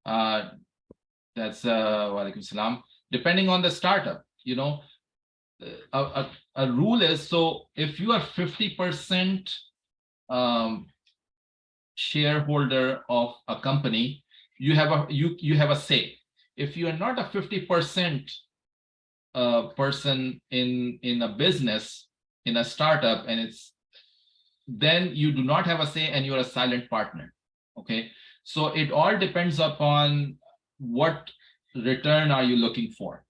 S1: That's walaikum salam. Depending on the startup, you know, a rule is, so if you are 50% shareholder of a company, you have a say. If you are not a 50% person in a business, in a startup, and then you do not have a say and you're a silent partner. Okay, so it all depends upon what return are you looking for.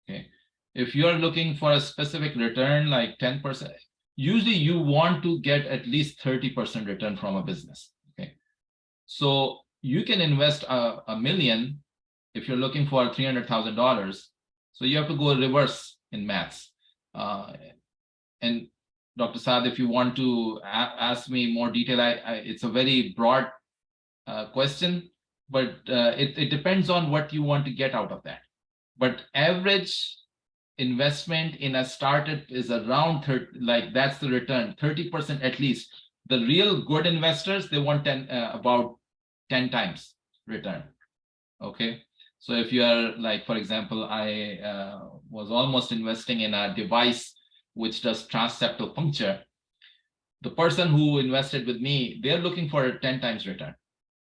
S1: Okay, if you're looking for a specific return like 10%, usually you want to get at least 30% return from a business. Okay, so you can invest a million if you're looking for $300,000. So you have to go reverse in maths. And Dr. Saad, if you want to ask me more detail, it's a very broad question, but it depends on what you want to get out of that. But average investment in a startup is around 30, like that's the return, 30% at least. The real good investors, they want about 10 times return. Okay. So if you are like, for example, I was almost investing in a device which does transseptal puncture. The person who invested with me, they're looking for a 10 times return.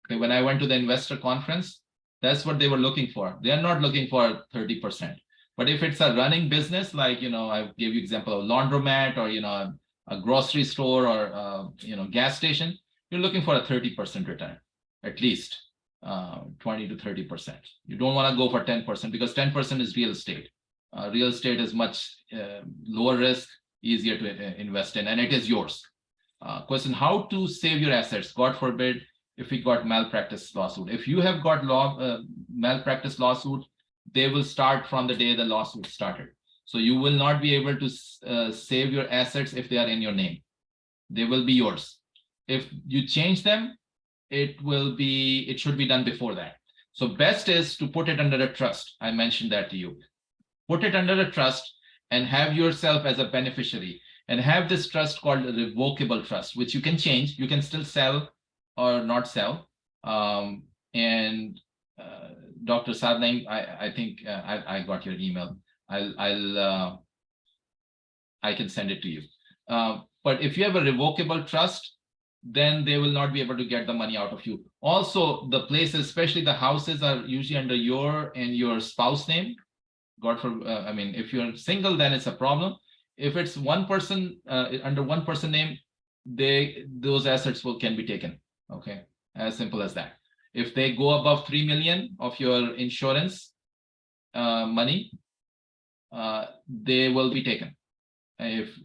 S1: Okay, when I went to the investor conference, that's what they were looking for. They are not looking for 30%. But if it's a running business, like, you know, I gave you example of laundromat or, you know, a grocery store or, you know, gas station, you're looking for a 30% return, at least 20 to 30%. You don't want to go for 10% because 10% is real estate. Real estate is much lower risk. easier to invest in, and it is yours. Question: how to save your assets? God forbid if we got malpractice lawsuit. If you have got malpractice lawsuit, they will start from the day the lawsuit started. So you will not be able to save your assets if they are in your name. They will be yours. If you change them, it should be done before that. So best is to put it under a trust. I mentioned that to you. Put it under a trust and have yourself as a beneficiary, and have this trust called a revocable trust, which you can change. You can still sell or not sell. Dr. Sadnaim, I think I got your email. I can send it to you. But if you have a revocable trust, then they will not be able to get the money out of you. Also, the places, especially the houses, are usually under your and your spouse name. God forbid, I mean, if you're single, then it's a problem. If it's one person under one person name, those assets can be taken. Okay, as simple as that. If they go above 3 million of your insurance money, they will be taken. If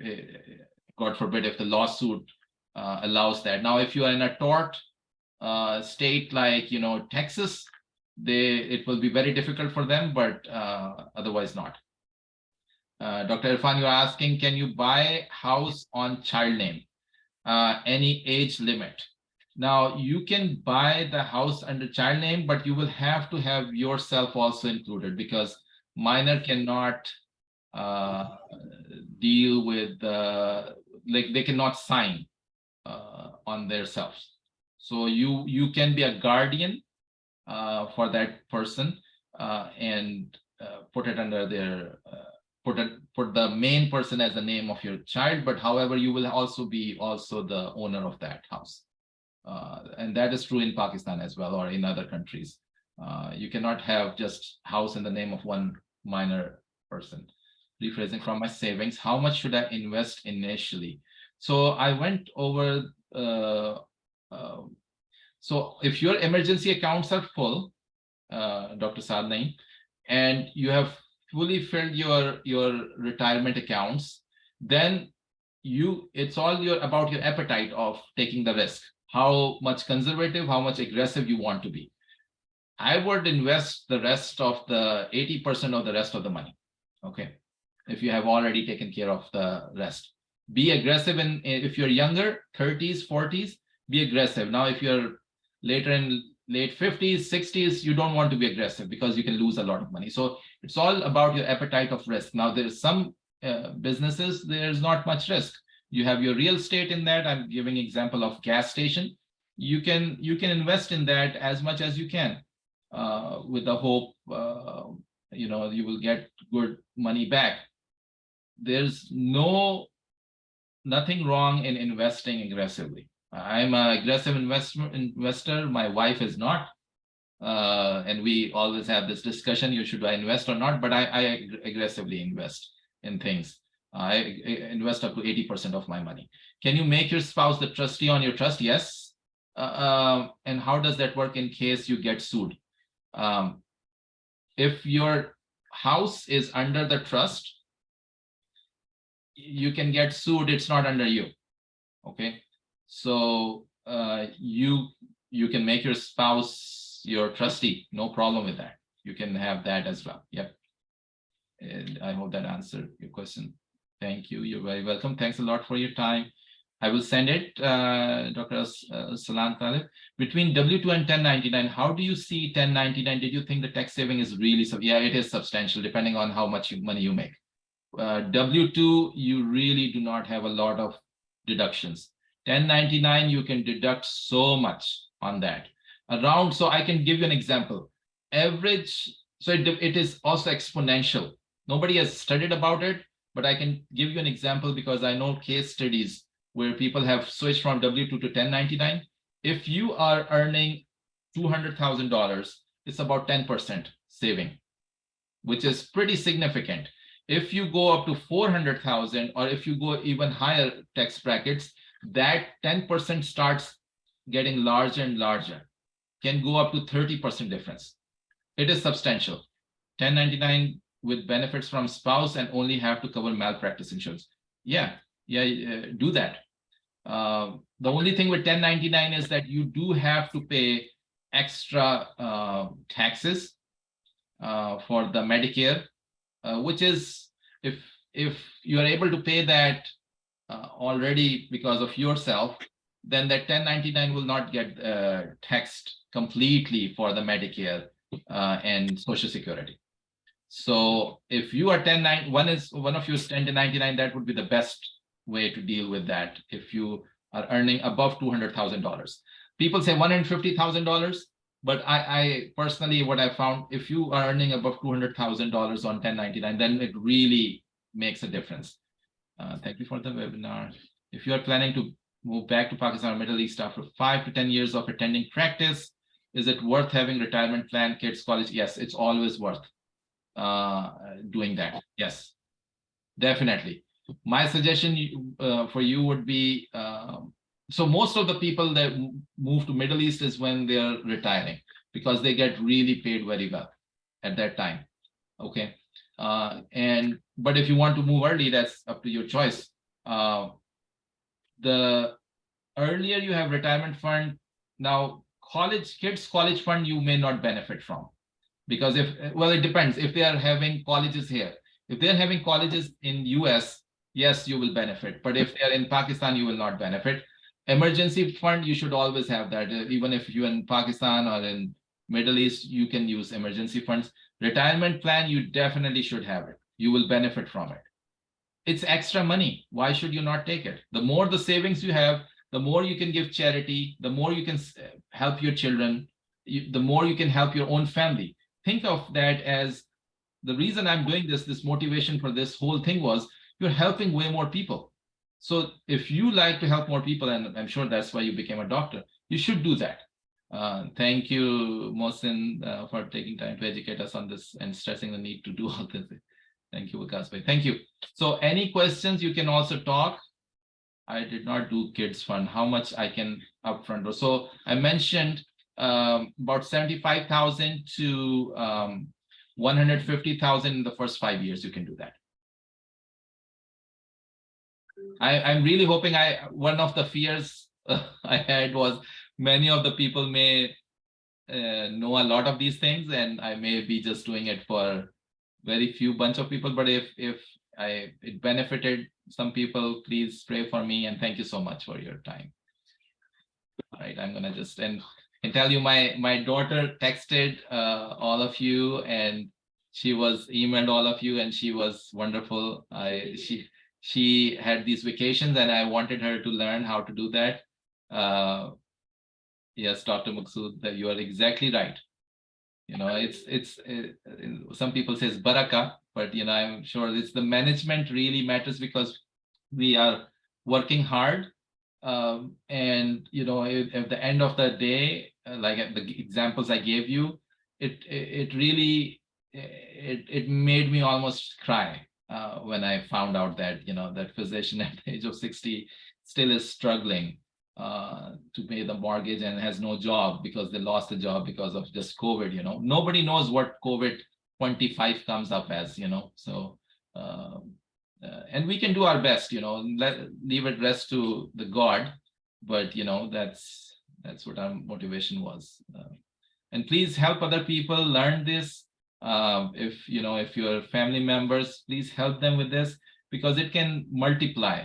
S1: God forbid, if the lawsuit allows that. Now, if you are in a tort state like Texas, it will be very difficult for them, but otherwise not. Dr. Irfan, you're asking, can you buy house on child name? Any age limit? Now, you can buy the house under child name, but you will have to have yourself also included, because minor cannot deal with like they cannot sign on themselves. So you can be a guardian for that person and put it under their put the main person as the name of your child, but however you will also be the owner of that house, and that is true in Pakistan as well, or in other countries. You cannot have just house in the name of one minor person. Rephrasing: from my savings, how much should I invest initially? So I went over so if your emergency accounts are full, Dr. Sadnaim, and you have fully filled your retirement accounts, then it's all about your appetite of taking the risk. How much conservative, how much aggressive you want to be. I would invest the rest of the 80% of the rest of the money. Okay, if you have already taken care of the rest, be aggressive. If you're younger, 30s, 40s, be aggressive. Now, if you're later in late 50s, 60s, you don't want to be aggressive because you can lose a lot of money. So it's all about your appetite of risk. Now, there's some businesses, there's not much risk. You have your real estate in that. I'm giving example of gas station. You can invest in that as much as you can with the hope you will get good money back. There's nothing wrong in investing aggressively. I'm an aggressive investor. My wife is not. And we always have this discussion, should I invest or not? But I aggressively invest in things. I invest up to 80% of my money. Can you make your spouse the trustee on your trust? Yes. And how does that work in case you get sued? If your house is under the trust, you can get sued. It's not under you. Okay. So you can make your spouse your trustee. No problem with that. You can have that as well. Yep. And I hope that answered your question. Thank you. You're very welcome. Thanks a lot for your time. I will send it, Dr. Salan Talib. Between W-2 and 1099, how do you see 1099? Did you think the tax saving is really yeah, it is substantial depending on how much money you make. W-2, you really do not have a lot of deductions. 1099, you can deduct so much on that. So I can give you an example. Average, so it is also exponential. Nobody has studied about it, but I can give you an example because I know case studies where people have switched from W-2 to 1099. If you are earning $200,000, it's about 10% saving, which is pretty significant. If you go up to 400,000, or if you go even higher tax brackets, that 10% starts getting larger and larger, can go up to 30% difference. It is substantial. 1099 with benefits from spouse and only have to cover malpractice insurance. yeah, do that. The only thing with 1099 is that you do have to pay extra taxes for the Medicare, which is if you are able to pay that already because of yourself, then that 1099 will not get taxed completely for the Medicare and Social Security. So if you are one of you is 1099, that would be the best way to deal with that. If you are earning above $200,000, people say $150,000, but I personally, what I found, if you are earning above $200,000 on 1099, then it really makes a difference. Thank you for the webinar. If you are planning to move back to Pakistan or Middle East after 5 to 10 years of attending practice, is it worth having retirement plan, kids, college? Yes, it's always worth doing that. Yes, definitely. My suggestion for you would be, so most of the people that move to Middle East is when they're retiring, because they get really paid very well at that time. Okay. But if you want to move early, that's up to your choice. The earlier you have retirement fund, now kids college fund you may not benefit from, because it depends. If they are having colleges here, if they're having colleges in US, yes, you will benefit. But if they're in Pakistan, you will not benefit. Emergency fund, you should always have that. Even if you're in Pakistan or in Middle East, you can use emergency funds. Retirement plan, you definitely should have it. You will benefit from it. It's extra money. Why should you not take it? The more the savings you have, the more you can give charity, the more you can help your children, the more you can help your own family. Think of that as the reason I'm doing this motivation for this whole thing was you're helping way more people. So if you like to help more people, and I'm sure that's why you became a doctor, you should do that. Thank you, Mohsin, for taking time to educate us on this and stressing the need to do all this. Thank you, Vikas bhai. Thank you. So any questions, you can also talk. I did not do kids fund. How much I can upfront? So I mentioned about 75,000 to 150,000 in the first 5 years. You can do that. I'm really hoping one of the fears I had was many of the people may know a lot of these things, and I may be just doing it for very few bunch of people. But if it benefited some people, please pray for me, and thank you so much for your time. All right, I'm gonna just and tell you my daughter texted all of you, and she was emailed all of you, and she was wonderful. She had these vacations, and I wanted her to learn how to do that. Yes, Dr. Maqsood, that you are exactly right. You know, it's some people says baraka, but you know, I'm sure it's the management really matters, because we are working hard. And you know, at the end of the day, like the examples I gave you, it really it made me almost cry when I found out that, you know, that physician at the age of 60 still is struggling to pay the mortgage and has no job because they lost the job because of just COVID. You know, nobody knows what COVID 25 comes up as, you know. So and we can do our best, you know, leave it rest to the God, but you know, that's what our motivation was. And please help other people learn this. If you know, if your family members, please help them with this, because it can multiply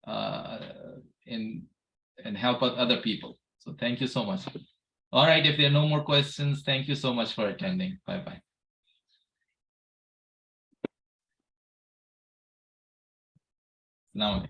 S1: and help other people. So thank you so much. All right, if there are no more questions, thank you so much for attending. Bye-bye. Now